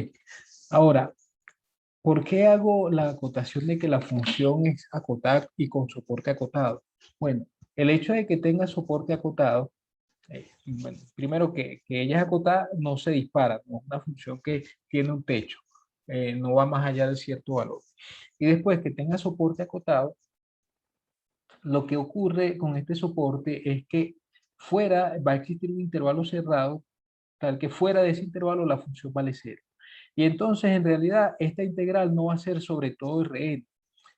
Ahora, ¿por qué hago la acotación de que la función es acotar y con soporte acotado? Bueno, el hecho de que tenga soporte acotado, bueno, primero que ella es acotada, no se dispara, no es una función que tiene un techo, no va más allá de cierto valor. Y después que tenga soporte acotado, lo que ocurre con este soporte es que fuera va a existir un intervalo cerrado, tal que fuera de ese intervalo la función vale cero. Y entonces, en realidad, esta integral no va a ser sobre todo Rn,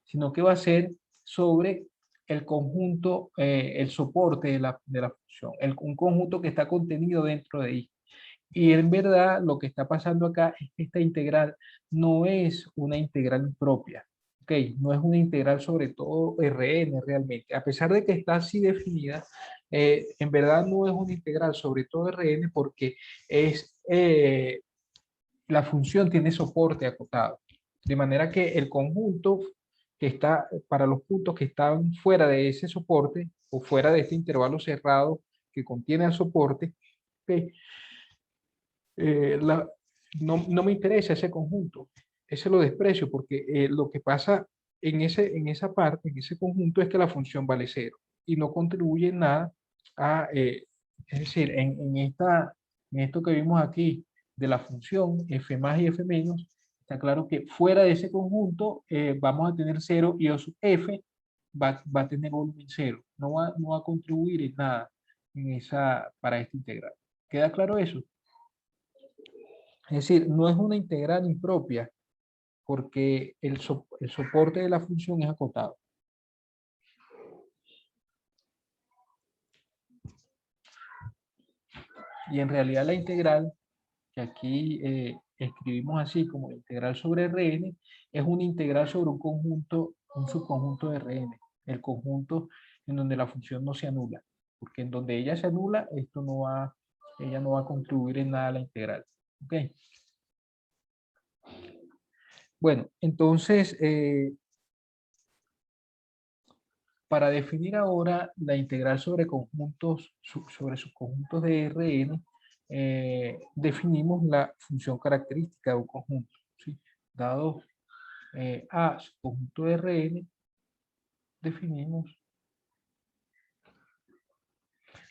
sino que va a ser sobre el conjunto, el soporte de la función, un conjunto que está contenido dentro de I. Y en verdad, lo que está pasando acá es que esta integral no es una integral propia. ¿Ok? No es una integral sobre todo Rn realmente. A pesar de que está así definida, en verdad no es una integral sobre todo Rn porque es la función tiene soporte acotado. De manera que el conjunto que está para los puntos que están fuera de ese soporte o fuera de este intervalo cerrado que contiene el soporte, ¿okay? No me interesa ese conjunto. Ese lo desprecio porque lo que pasa en esa parte, en ese conjunto, es que la función vale cero y no contribuye en nada a, es decir, en esto que vimos aquí de la función f más y f menos, está claro que fuera de ese conjunto vamos a tener cero y O sub f va a tener volumen cero. No va a contribuir en nada para esta integral. ¿Queda claro eso? Es decir, no es una integral impropia porque el soporte de la función es acotado. Y en realidad la integral, que aquí escribimos así como integral sobre Rn, es una integral sobre un conjunto, un subconjunto de Rn, el conjunto en donde la función no se anula, porque en donde ella se anula, ella no va a contribuir en nada a la integral. ¿Ok? Bueno, entonces, para definir ahora la integral sobre conjuntos, sobre subconjuntos de Rn, definimos la función característica de un conjunto, ¿sí? Dado A subconjunto de Rn, definimos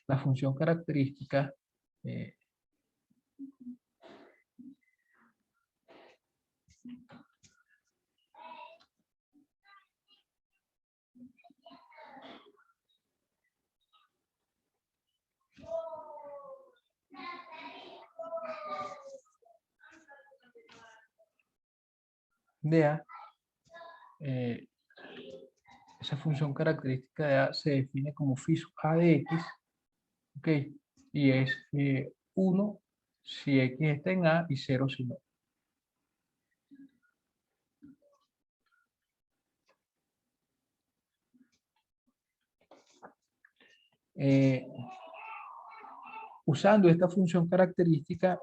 la función característica de A. Esa función característica de A se define como phi sub A de X, ¿ok? Y es 1 si X está en A y 0 si no. Usando esta función característica,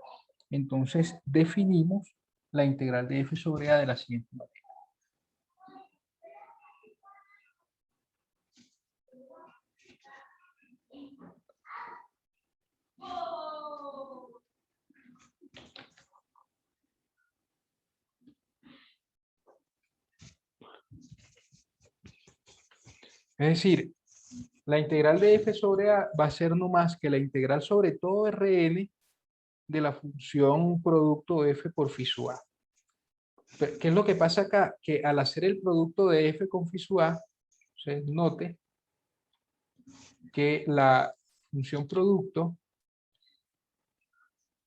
entonces definimos la integral de f sobre a de la siguiente manera. Es decir, la integral de f sobre a va a ser no más que la integral sobre todo Rn de la función producto f por phi sub a. ¿Qué es lo que pasa acá? Que al hacer el producto de f con phi sub a, se note que la función producto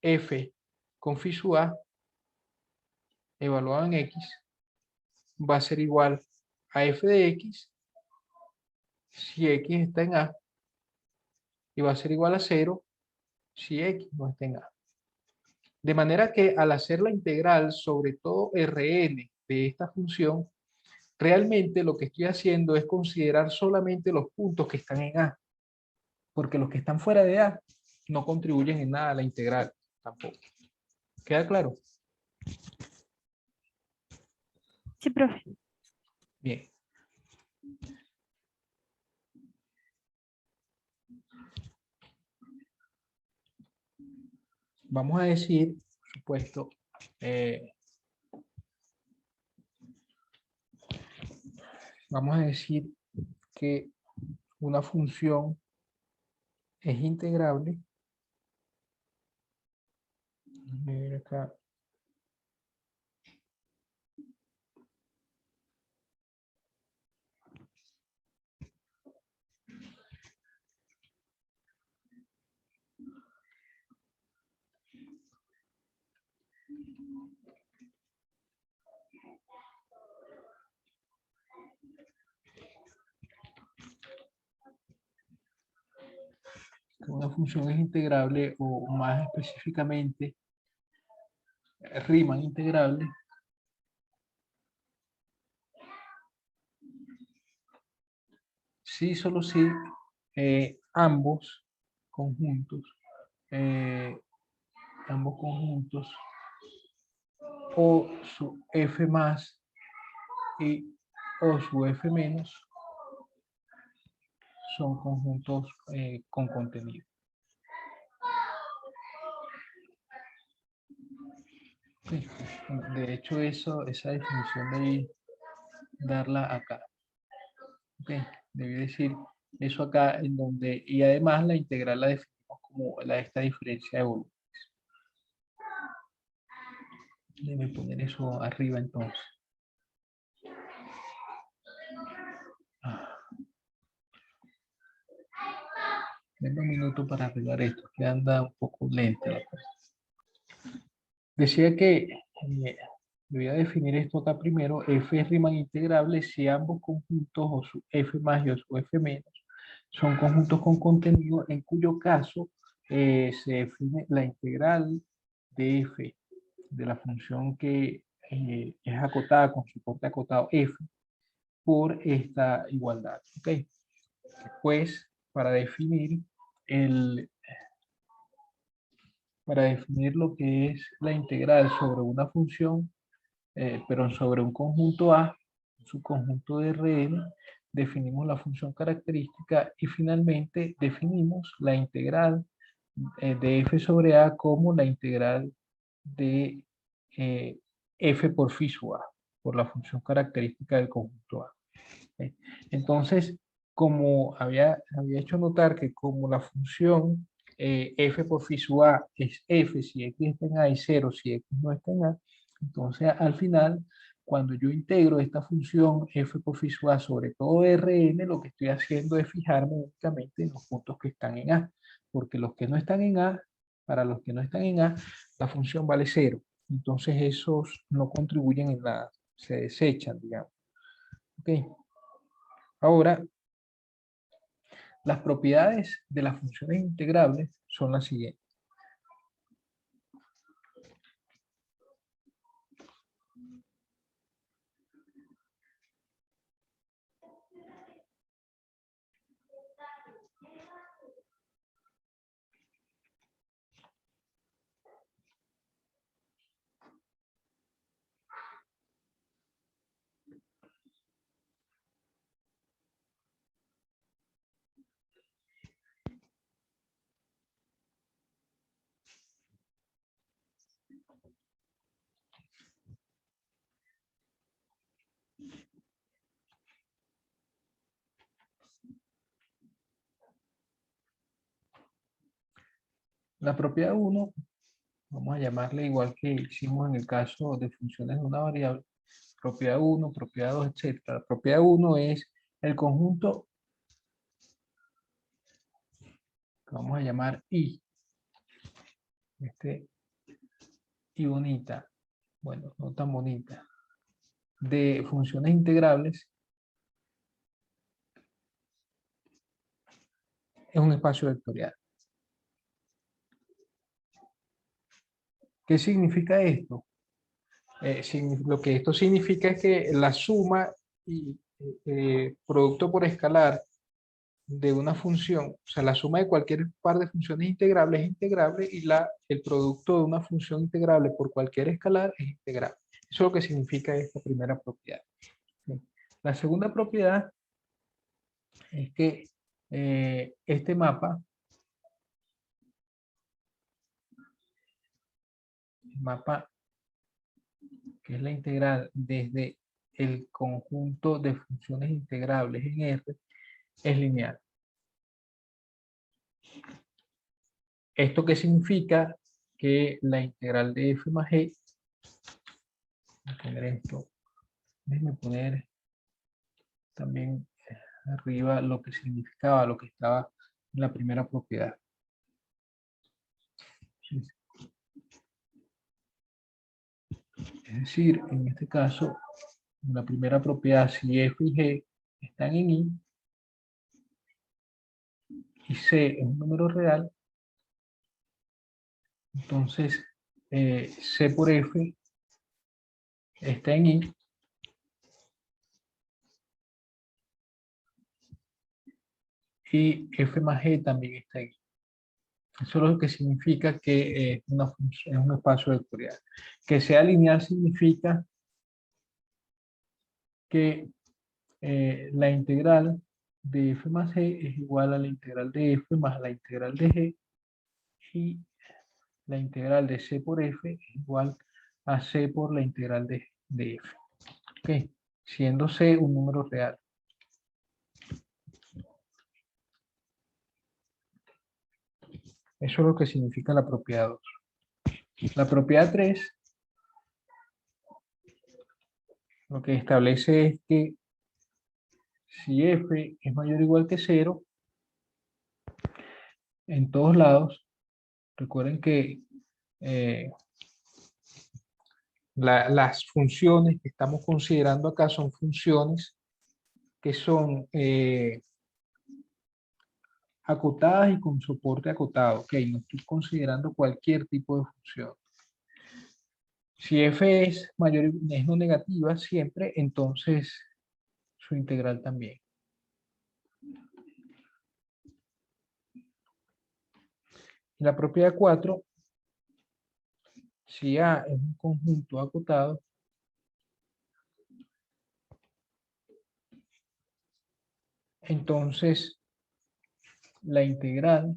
f con phi sub a evaluado en x va a ser igual a f de x si x está en a y va a ser igual a 0 si x no está en a. De manera que al hacer la integral sobre todo Rn de esta función, realmente lo que estoy haciendo es considerar solamente los puntos que están en A, porque los que están fuera de A no contribuyen en nada a la integral tampoco. ¿Queda claro? Sí, profe. Bien. Vamos a decir, por supuesto, vamos a decir que una función es integrable. Déjame ver acá. Una función es integrable o más específicamente Riemann integrable sí, solo si ambos conjuntos o su f más y o su f menos son conjuntos con contenido. Sí, de hecho, esa definición debí darla acá. Okay. Debí decir eso acá en donde, y además la integral la definimos como esta diferencia de volumen. Debe poner eso arriba entonces. Denme un minuto para arreglar esto, que anda un poco lenta la cosa. Decía que voy a definir esto acá primero. F es Riemann integrable si ambos conjuntos, o su F más y o su F menos, son conjuntos con contenido, en cuyo caso se define la integral de F, de la función que es acotada con soporte acotado F, por esta igualdad. ¿Ok? Pues, para definir lo que es la integral sobre una función, pero sobre un conjunto A, su conjunto de Rn, definimos la función característica y finalmente definimos la integral de f sobre A como la integral de f por phi sub A, por la función característica del conjunto A. ¿Ok? Entonces, como había hecho notar que como la función f por phi sub a es f si x está en a y 0 si x no está en a, entonces al final, cuando yo integro esta función f por phi sub a sobre todo Rn, lo que estoy haciendo es fijarme únicamente en los puntos que están en a, porque los que no están en a, para los que no están en a, la función vale 0. Entonces esos no contribuyen en nada, se desechan, digamos. ¿Ok? Ahora, las propiedades de las funciones integrables son las siguientes. La propiedad 1, vamos a llamarle igual que hicimos en el caso de funciones de una variable, propiedad 1, propiedad 2, etc. La propiedad 1 es el conjunto que vamos a llamar I. I bonita, bueno, no tan bonita, de funciones integrables es un espacio vectorial. ¿Qué significa esto? Lo que esto significa es que la suma y producto por escalar de una función, o sea, la suma de cualquier par de funciones integrables es integrable y el producto de una función integrable por cualquier escalar es integrable. Eso es lo que significa esta primera propiedad. ¿Sí? La segunda propiedad es que este mapa, el mapa que es la integral desde el conjunto de funciones integrables en R, es lineal. ¿Esto qué significa? Que la integral de f más g, voy a poner esto, déjenme poner también arriba lo que significaba, lo que estaba en la primera propiedad. Es decir, en este caso, en la primera propiedad, si f y g están en I y c es un número real, entonces c por f está en I y f más g también está en I. Eso es lo que significa que es un espacio vectorial. Que sea lineal significa que la integral de f más g es igual a la integral de f más la integral de g y la integral de c por f es igual a c por la integral de f. ¿Ok? Siendo c un número real. Eso es lo que significa la propiedad 2. La propiedad 3 lo que establece es que si f es mayor o igual que 0, en todos lados, recuerden que las funciones que estamos considerando acá son funciones que son acotadas y con soporte acotado. Ok, no estoy considerando cualquier tipo de función. Si f es mayor, es no negativa siempre, entonces su integral también. Y la propiedad 4, si A es un conjunto acotado, entonces la integral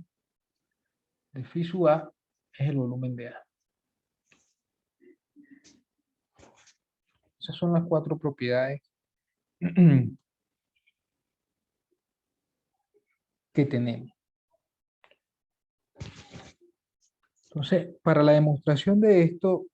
de phi sub A es el volumen de A. Esas son las 4 propiedades que tenemos. Entonces, para la demostración de esto,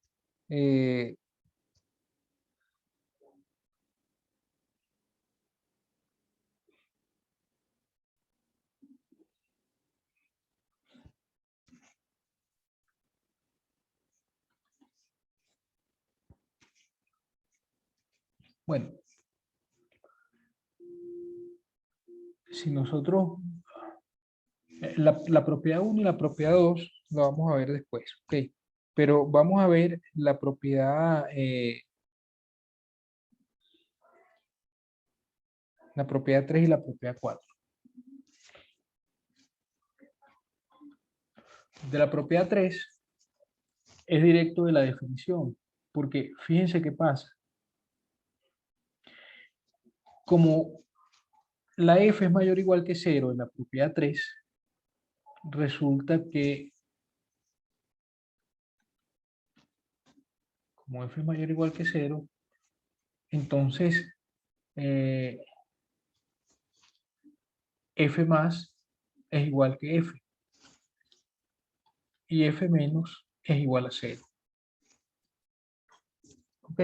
bueno, si nosotros, la propiedad 1 y la propiedad 2 la vamos a ver después, ¿ok? Pero vamos a ver la propiedad 3 y la propiedad 4. De la propiedad 3 es directo de la definición, porque fíjense qué pasa. Como la f es mayor o igual que 0 en la propiedad 3, resulta que como f es mayor o igual que 0, entonces f más es igual que f y f menos es igual a 0. ¿Ok?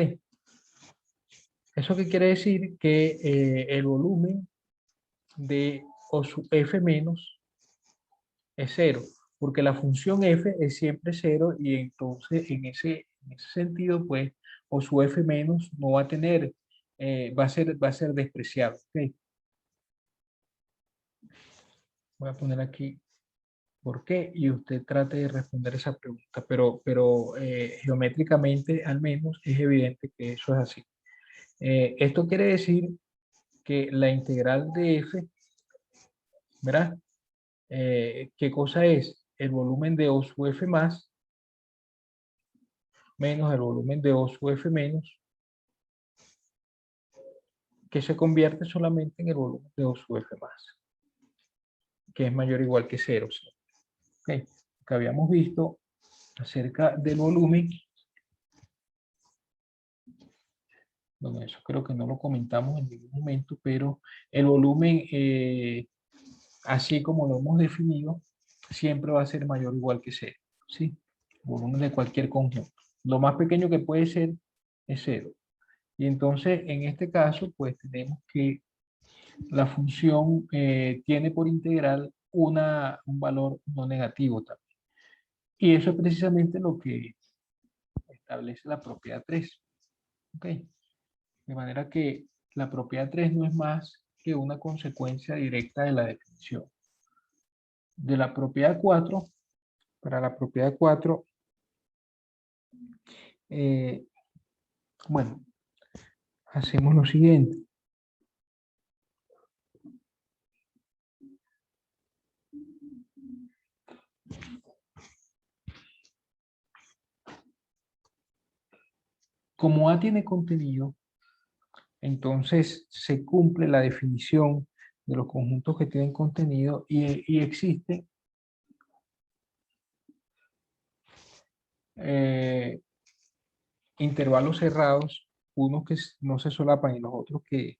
¿Eso qué quiere decir? Que el volumen de O sub f menos es 0, porque la función f es siempre 0 y entonces en ese sentido, pues, O sub f menos no va a tener, va a ser despreciable. ¿Ok? Voy a poner aquí por qué y usted trate de responder esa pregunta, pero geométricamente al menos es evidente que eso es así. Esto quiere decir que la integral de f, ¿verdad? ¿Qué cosa es? El volumen de O sub f más menos el volumen de O sub f menos, que se convierte solamente en el volumen de O sub f más, que es mayor o igual que 0. ¿Sí? Okay. Lo que habíamos visto acerca del volumen, bueno, eso creo que no lo comentamos en ningún momento, pero el volumen, así como lo hemos definido, siempre va a ser mayor o igual que 0. ¿Sí? El volumen de cualquier conjunto. Lo más pequeño que puede ser es 0. Y entonces, en este caso, pues tenemos que la función tiene por integral un valor no negativo también. Y eso es precisamente lo que establece la propiedad 3. ¿Ok? De manera que la propiedad 3 no es más que una consecuencia directa de la definición. De la propiedad 4, para la propiedad 4, bueno, hacemos lo siguiente. Como A tiene contenido, entonces se cumple la definición de los conjuntos que tienen contenido y existen intervalos cerrados, unos que no se solapan y los otros que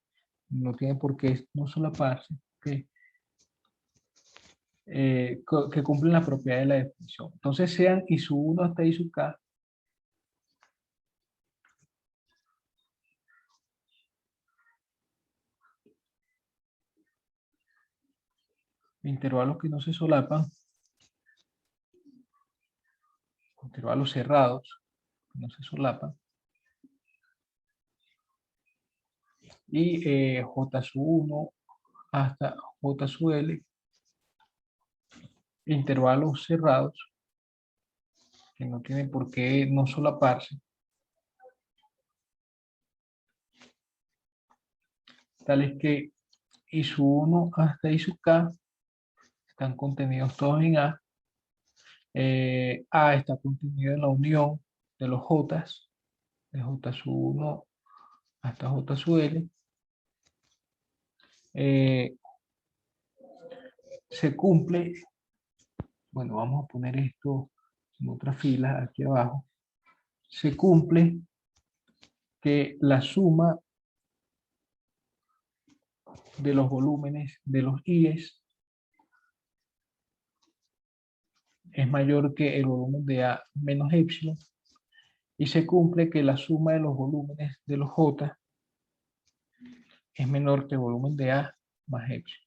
no tienen por qué no solaparse, que cumplen la propiedad de la definición. Entonces sean I sub 1 hasta I sub k intervalos que no se solapan, intervalos cerrados que no se solapan, y J sub 1 hasta J sub L, intervalos cerrados que no tienen por qué no solaparse, tales que I sub 1 hasta I sub k están contenidos todos en A. A está contenido en la unión de los J, de J sub 1 hasta J sub L. Se cumple, bueno, vamos a poner esto en otra fila aquí abajo, se cumple que la suma de los volúmenes de los I's es mayor que el volumen de A menos epsilon, y se cumple que la suma de los volúmenes de los J es menor que el volumen de A más epsilon.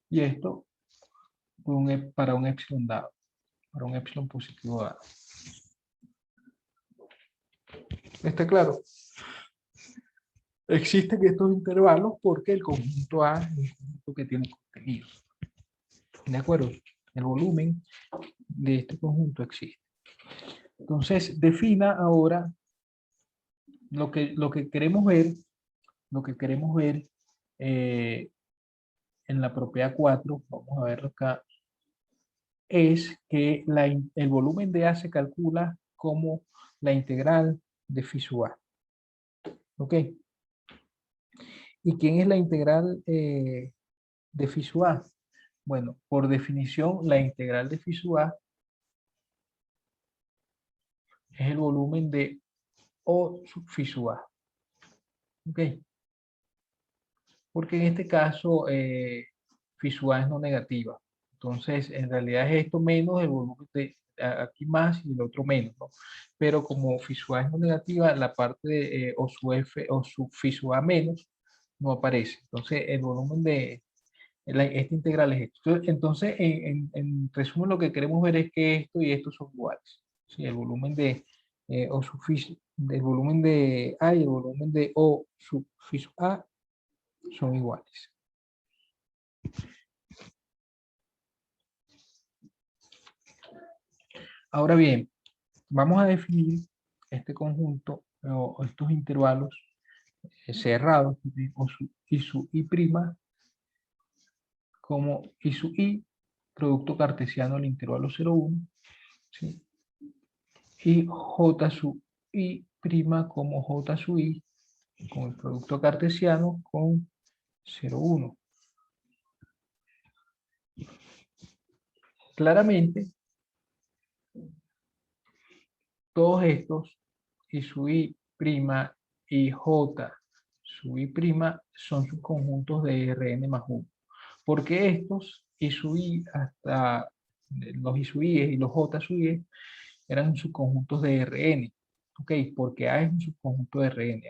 Y esto para un epsilon dado, para un epsilon positivo dado. ¿Está claro? Existen estos intervalos porque el conjunto A es un conjunto que tiene contenido. ¿De acuerdo? El volumen de este conjunto existe. Entonces, defina ahora lo que queremos ver, eh, en la propiedad 4, vamos a verlo acá, es que el volumen de A se calcula como la integral de phi sub A. ¿Ok? ¿Y quién es la integral de phi sub A? Bueno, por definición, la integral de phi sub A es el volumen de O sub phi sub A. ¿Ok? Porque en este caso, phi sub A es no negativa. Entonces, en realidad es esto menos el volumen de aquí más y el otro menos, ¿no? Pero como phi sub A es no negativa, la parte de O sub F o sub phi sub A menos no aparece. Entonces, el volumen de esta integral es esto. Entonces, en resumen, lo que queremos ver es que esto y esto son iguales. ¿Sí? El volumen de O sub phi, del volumen de A y el volumen de O sub phi sub A son iguales. Ahora bien, vamos a definir este conjunto o estos intervalos cerrados y su I' como I sub I, producto cartesiano del intervalo 0,1, ¿sí? Y J sub I' como J sub I con el producto cartesiano con 0,1. Claramente, todos estos, I sub I' y J sub I' son subconjuntos de Rn más 1. Porque estos I sub I hasta los I sub I y los J sub I eran subconjuntos de Rn. Ok, porque A es un subconjunto de Rn.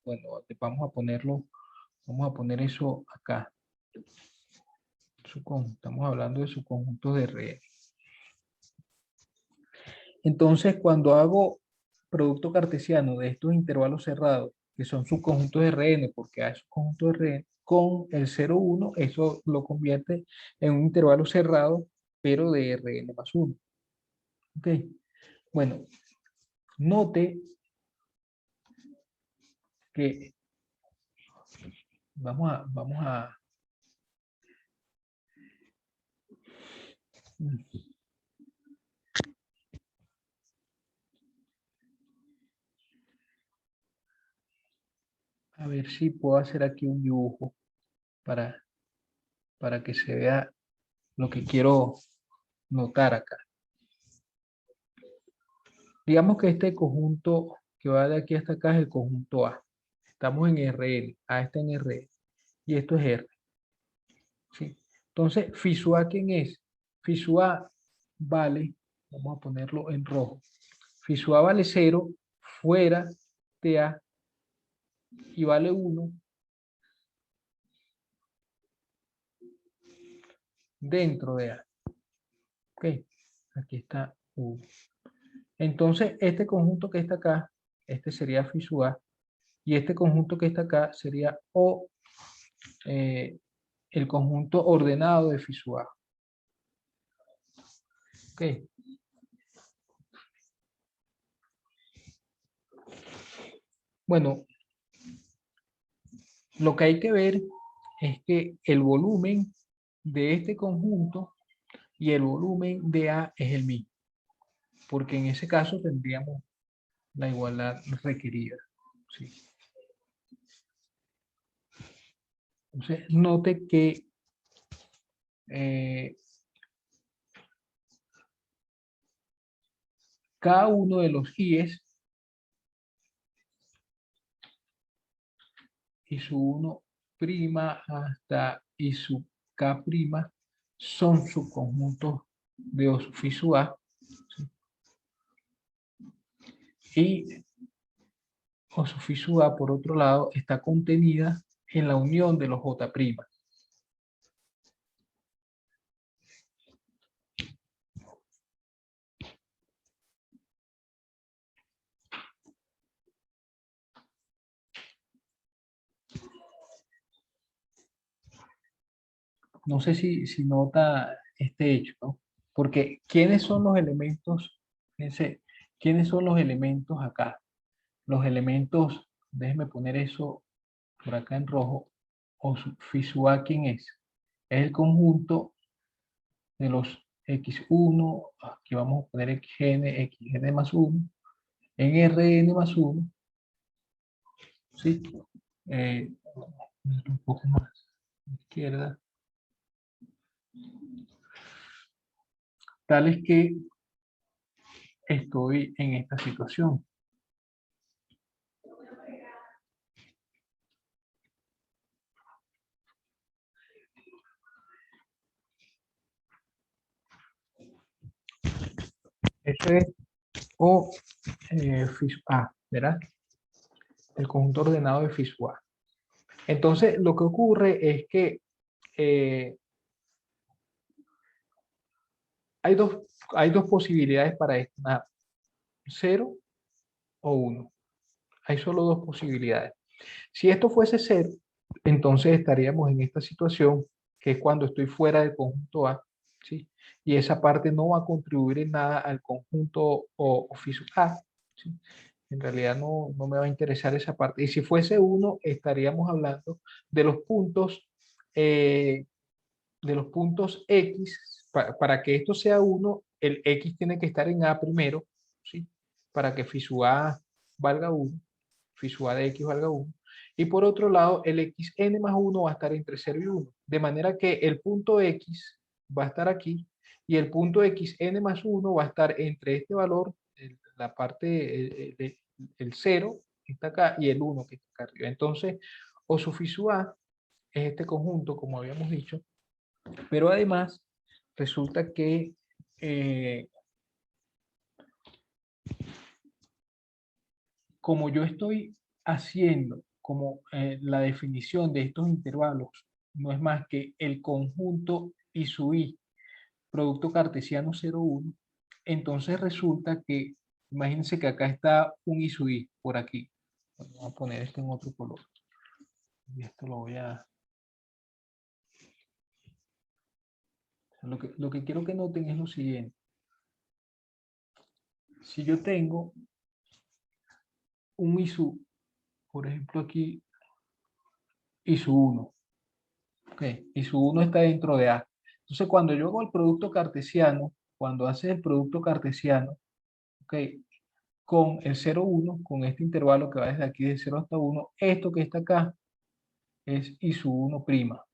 Bueno, vamos a poner eso acá. Estamos hablando de subconjuntos de Rn. Entonces, cuando hago producto cartesiano de estos intervalos cerrados, que son subconjuntos de Rn, porque A es subconjunto de Rn, con el 0,1, eso lo convierte en un intervalo cerrado, pero de Rn más 1. Ok, bueno, note que vamos a ver si puedo hacer aquí un dibujo para, para que se vea lo que quiero notar acá. Digamos que este conjunto que va de aquí hasta acá es el conjunto A. Estamos en Rn, A está en Rn, y esto es R. ¿Sí? Entonces, phi sub A, ¿quién es? Phi sub A vale, vamos a ponerlo en rojo, phi sub A vale 0 fuera de A y vale 1 dentro de A. Ok, aquí está 1. Entonces, este conjunto que está acá, este sería phi sub A, y este conjunto que está acá sería O, el conjunto ordenado de phi sub A. Ok. Bueno, lo que hay que ver es que el volumen de este conjunto y el volumen de A es el mismo, porque en ese caso tendríamos la igualdad requerida. ¿Sí? Entonces, note que cada uno de los IES y su 1' hasta y su K' son subconjuntos de O sufijo A, ¿sí? Y O sufijo A, por otro lado, está contenida en la unión de los J'. No sé si nota este hecho, ¿no? Porque ¿quiénes son los elementos? Fíjense, ¿quiénes son los elementos acá? Los elementos, déjenme poner eso por acá en rojo. O sufijo A, ¿quién es? Es el conjunto de los x1, aquí vamos a poner xn más 1, en Rn más 1, ¿sí? Un poco más a la izquierda. Tal es que estoy en esta situación. Eso es O fijo A, ¿verdad? El conjunto ordenado de fijo A. Entonces, lo que ocurre es que hay dos posibilidades para esto, 0 o 1. Hay solo dos posibilidades. Si esto fuese 0, entonces estaríamos en esta situación, que es cuando estoy fuera del conjunto A, ¿sí? Y esa parte no va a contribuir en nada al conjunto o fijo A, ¿sí? En realidad no me va a interesar esa parte. Y si fuese 1, estaríamos hablando de los puntos, X. Para que esto sea 1, el X tiene que estar en A primero, ¿sí? Para que fijo A valga 1, fijo A de X valga 1. Y por otro lado, el xn más 1 va a estar entre 0 y 1. De manera que el punto X va a estar aquí y el punto xn más 1 va a estar entre este valor, la parte, el 0 que está acá y el 1 que está acá arriba. Entonces, O sufijo A es este conjunto, como habíamos dicho, pero además resulta que como yo estoy haciendo como la definición de estos intervalos no es más que el conjunto I sub I, producto cartesiano 0, 1, entonces resulta que, imagínense que acá está un I sub I, por aquí. Bueno, voy a poner esto en otro color. Y esto lo voy a... Lo que quiero que noten es lo siguiente. Si yo tengo un I sub, por ejemplo aquí, I sub 1, okay, y su 1 está dentro de A. Entonces, cuando yo hago el producto cartesiano, cuando haces el producto cartesiano, okay, con el 0, 1, con este intervalo que va desde aquí de 0 hasta 1, esto que está acá es I sub 1'.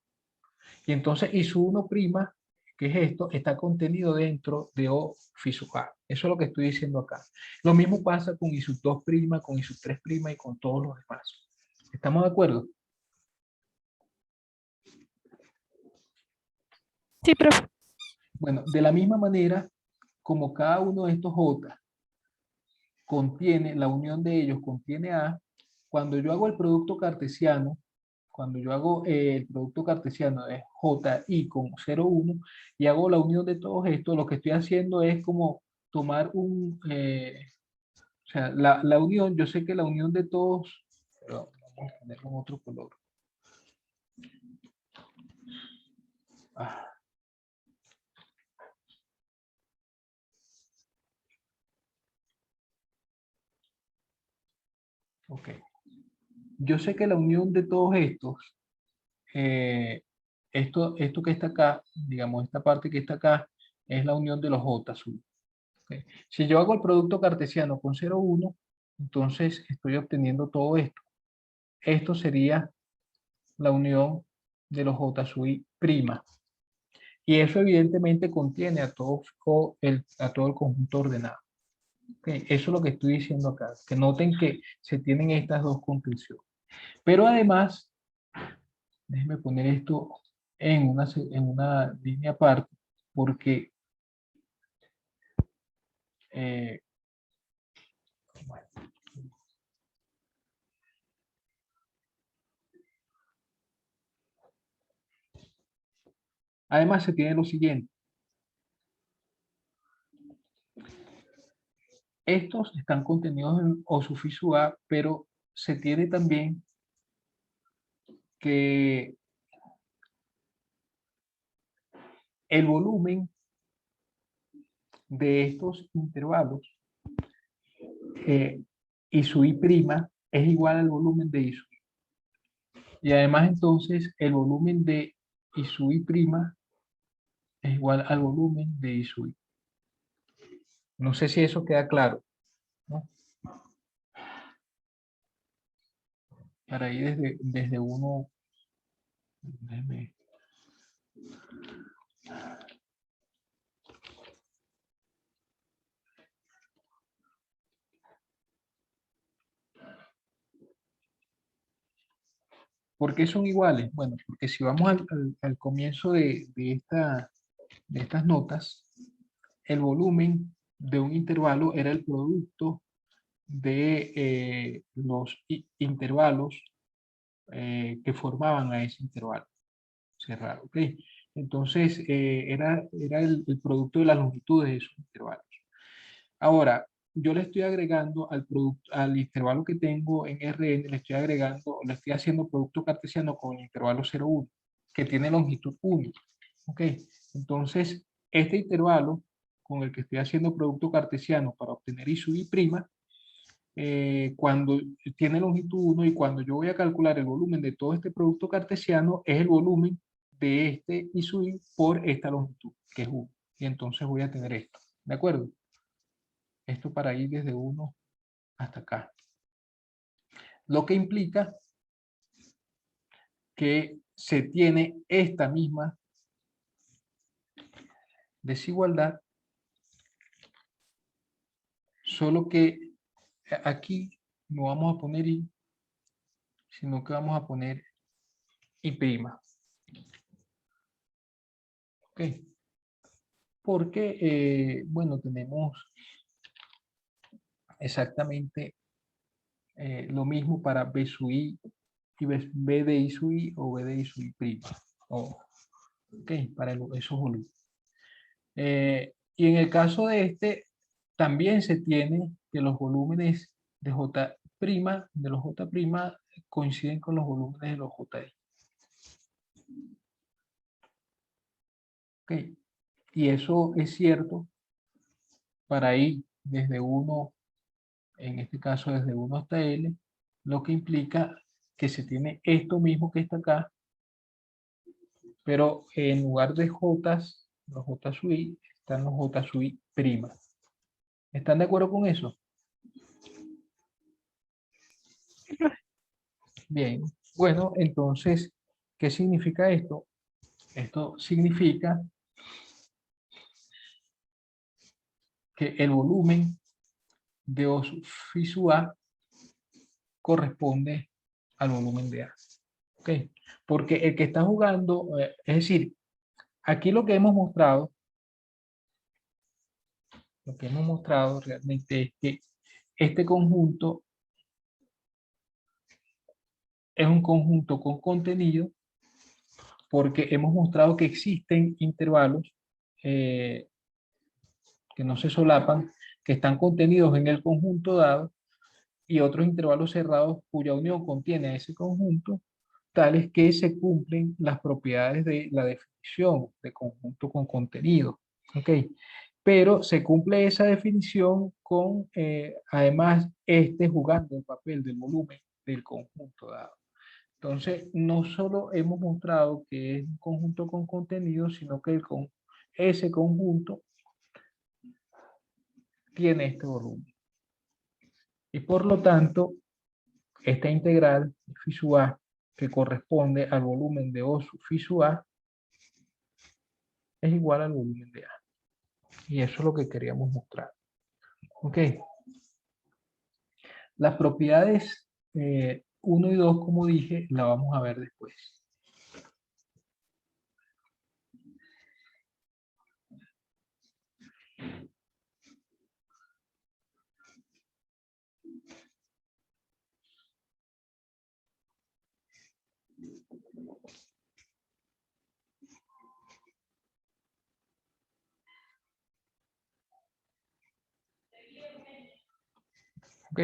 Y entonces I sub 1', que es esto, está contenido dentro de O fijo A. Eso es lo que estoy diciendo acá. Lo mismo pasa con I sub 2', con I sub 3' y con todos los demás. ¿Estamos de acuerdo? Sí, profe. Bueno, de la misma manera, como cada uno de estos J contiene, la unión de ellos contiene A, cuando yo hago el producto cartesiano, cuando yo hago el producto cartesiano de JI con 0, 1 y hago la unión de todos estos, lo que estoy haciendo es como tomar o sea, la unión, yo sé que la unión de todos, pero vamos a ponerlo en otro color. Ok. Yo sé que la unión de todos estos, esto que está acá, digamos, esta parte que está acá, es la unión de los J sub. ¿Okay? Si yo hago el producto cartesiano con 0, 1, entonces estoy obteniendo todo esto. Esto sería la unión de los J sub I prima. Y eso evidentemente contiene a todo el conjunto ordenado. ¿Okay? Eso es lo que estoy diciendo acá. Que noten que se tienen estas dos conclusiones. Pero además, déjeme poner esto en una línea aparte, porque bueno, además se tiene lo siguiente. Estos están contenidos en O sufijo A, pero se tiene también que el volumen de estos intervalos I sub I' es igual al volumen de I sub I. Y además entonces el volumen de I sub I' es igual al volumen de I sub I. No sé si eso queda claro, ¿no? Para ir desde uno, déjeme. ¿Por qué son iguales? Bueno, porque si vamos al comienzo de estas notas, el volumen de un intervalo era el producto de los intervalos que formaban a ese intervalo cerrado. ¿Ok? Entonces, era el producto de las longitudes de esos intervalos. Ahora, yo le estoy agregando al intervalo que tengo en Rn, le estoy haciendo producto cartesiano con el intervalo 0, 1, que tiene longitud 1. ¿Ok? Entonces, este intervalo con el que estoy haciendo producto cartesiano para obtener I sub I', cuando tiene longitud 1 y cuando yo voy a calcular el volumen de todo este producto cartesiano, es el volumen de este I sub I por esta longitud, que es 1. Y entonces voy a tener esto. ¿De acuerdo? Esto para ir desde 1 hasta acá. Lo que implica que se tiene esta misma desigualdad, solo que aquí no vamos a poner I, sino que vamos a poner I'. ¿Ok? Porque, bueno, tenemos exactamente lo mismo para B sub I y B de I sub I o B de I sub I'. Ok, para esos volúmenes. Y en el caso de este, también se tiene que los volúmenes de J', de los J' coinciden con los volúmenes de los Ji. Ok, y eso es cierto para ir desde 1, en este caso desde 1 hasta L, lo que implica que se tiene esto mismo que está acá, pero en lugar de J, los J sub I, están los J sub I'. ¿Están de acuerdo con eso? Bien, bueno, entonces, ¿qué significa esto? Esto significa que el volumen de O sufijo A corresponde al volumen de A. ¿Ok? Porque el que está jugando, es decir, aquí lo que hemos mostrado realmente es que este conjunto es un conjunto con contenido porque hemos mostrado que existen intervalos que no se solapan, que están contenidos en el conjunto dado, y otros intervalos cerrados cuya unión contiene a ese conjunto, tales que se cumplen las propiedades de la definición de conjunto con contenido. ¿Ok? Pero se cumple esa definición con, además, jugando el papel del volumen del conjunto dado. Entonces, no solo hemos mostrado que es un conjunto con contenido, sino que ese conjunto tiene este volumen. Y por lo tanto, esta integral phi sub A, que corresponde al volumen de O sub phi sub A, es igual al volumen de A. Y eso es lo que queríamos mostrar. Ok. Las propiedades 1 y 2, como dije, la vamos a ver después. Ok.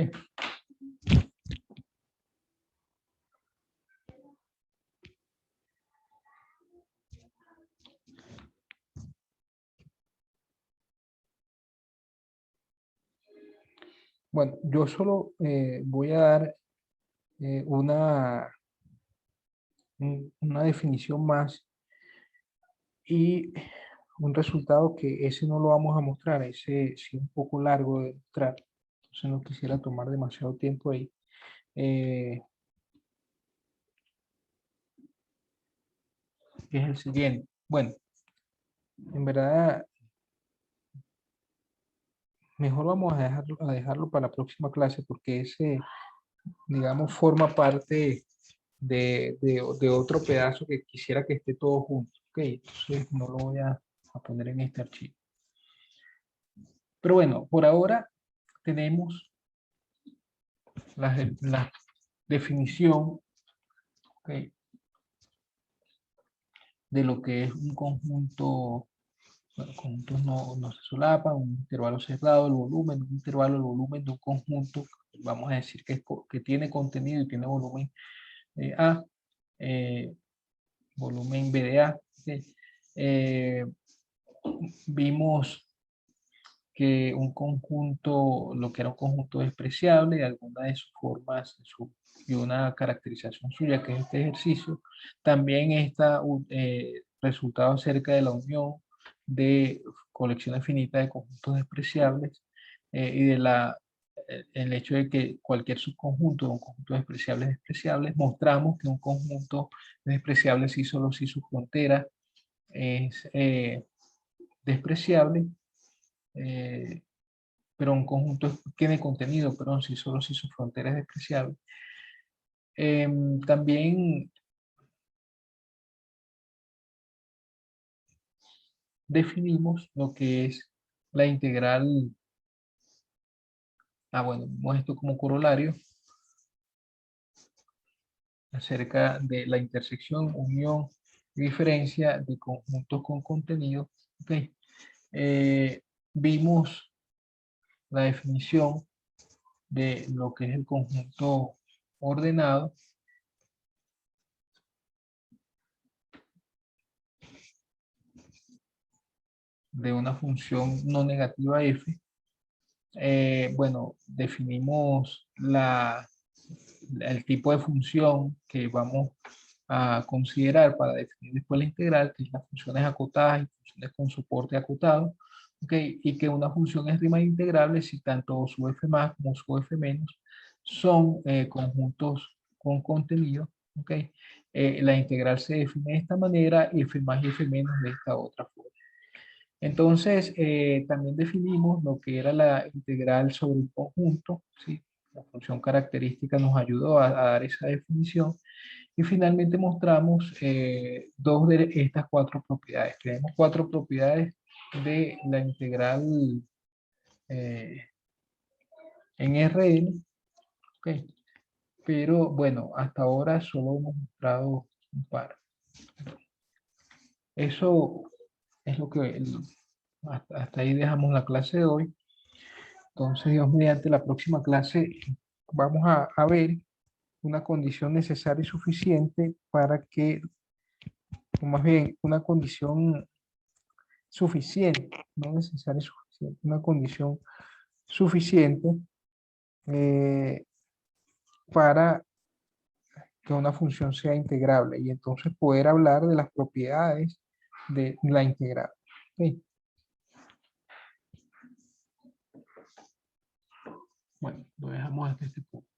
Bueno, yo solo voy a dar una definición más y un resultado que ese no lo vamos a mostrar, ese sí es un poco largo de mostrar, entonces no quisiera tomar demasiado tiempo ahí. Que es el siguiente. Bueno, en verdad, mejor vamos a dejarlo para la próxima clase porque ese, digamos, forma parte de otro pedazo que quisiera que esté todo junto. Ok, entonces no lo voy a poner en este archivo. Pero bueno, por ahora tenemos la definición, ok, de lo que es un conjunto. Bueno, conjuntos no se solapan, un intervalo cerrado, el volumen, un intervalo, el volumen de un conjunto, vamos a decir que tiene contenido y tiene volumen A, eh, volumen B de A. ¿Sí? Eh, Vimos que un conjunto, lo que era un conjunto despreciable, alguna de sus formas y una caracterización suya, que es este ejercicio, también está resultado acerca de la unión de colecciones finitas de conjuntos despreciables y de el hecho de que cualquier subconjunto de un conjunto de despreciables, mostramos que un conjunto despreciable si solo si su frontera es despreciable, eh, pero un conjunto tiene contenido, pero si solo si su frontera es despreciable. También definimos lo que es la integral. Bueno, vemos esto como corolario acerca de la intersección, unión y diferencia de conjuntos con contenido. Okay. Vimos la definición de lo que es el conjunto ordenado. De una función no negativa f. Bueno, definimos el tipo de función que vamos a considerar para definir después la integral, que es las funciones acotadas y funciones con soporte acotado, ¿okay? Y que una función es Riemann integrable si tanto su f más como su f menos son conjuntos con contenido, ¿okay? La integral se define de esta manera y f más y f menos de esta otra forma. Entonces, también definimos lo que era la integral sobre un conjunto, ¿sí? La función característica nos ayudó a dar esa definición. Y finalmente mostramos dos de estas cuatro propiedades. Tenemos cuatro propiedades de la integral en Rn. ¿Ok? Pero bueno, hasta ahora solo hemos mostrado un par. Eso es lo que hasta ahí dejamos la clase de hoy. Entonces, Dios mediante, la próxima clase vamos a ver una condición necesaria y suficiente para que, o más bien, una condición suficiente, no necesaria y suficiente, una condición suficiente eh, para que una función sea integrable y entonces poder hablar de las propiedades de la integral. ¿Ok? Bueno, lo dejamos hasta este punto.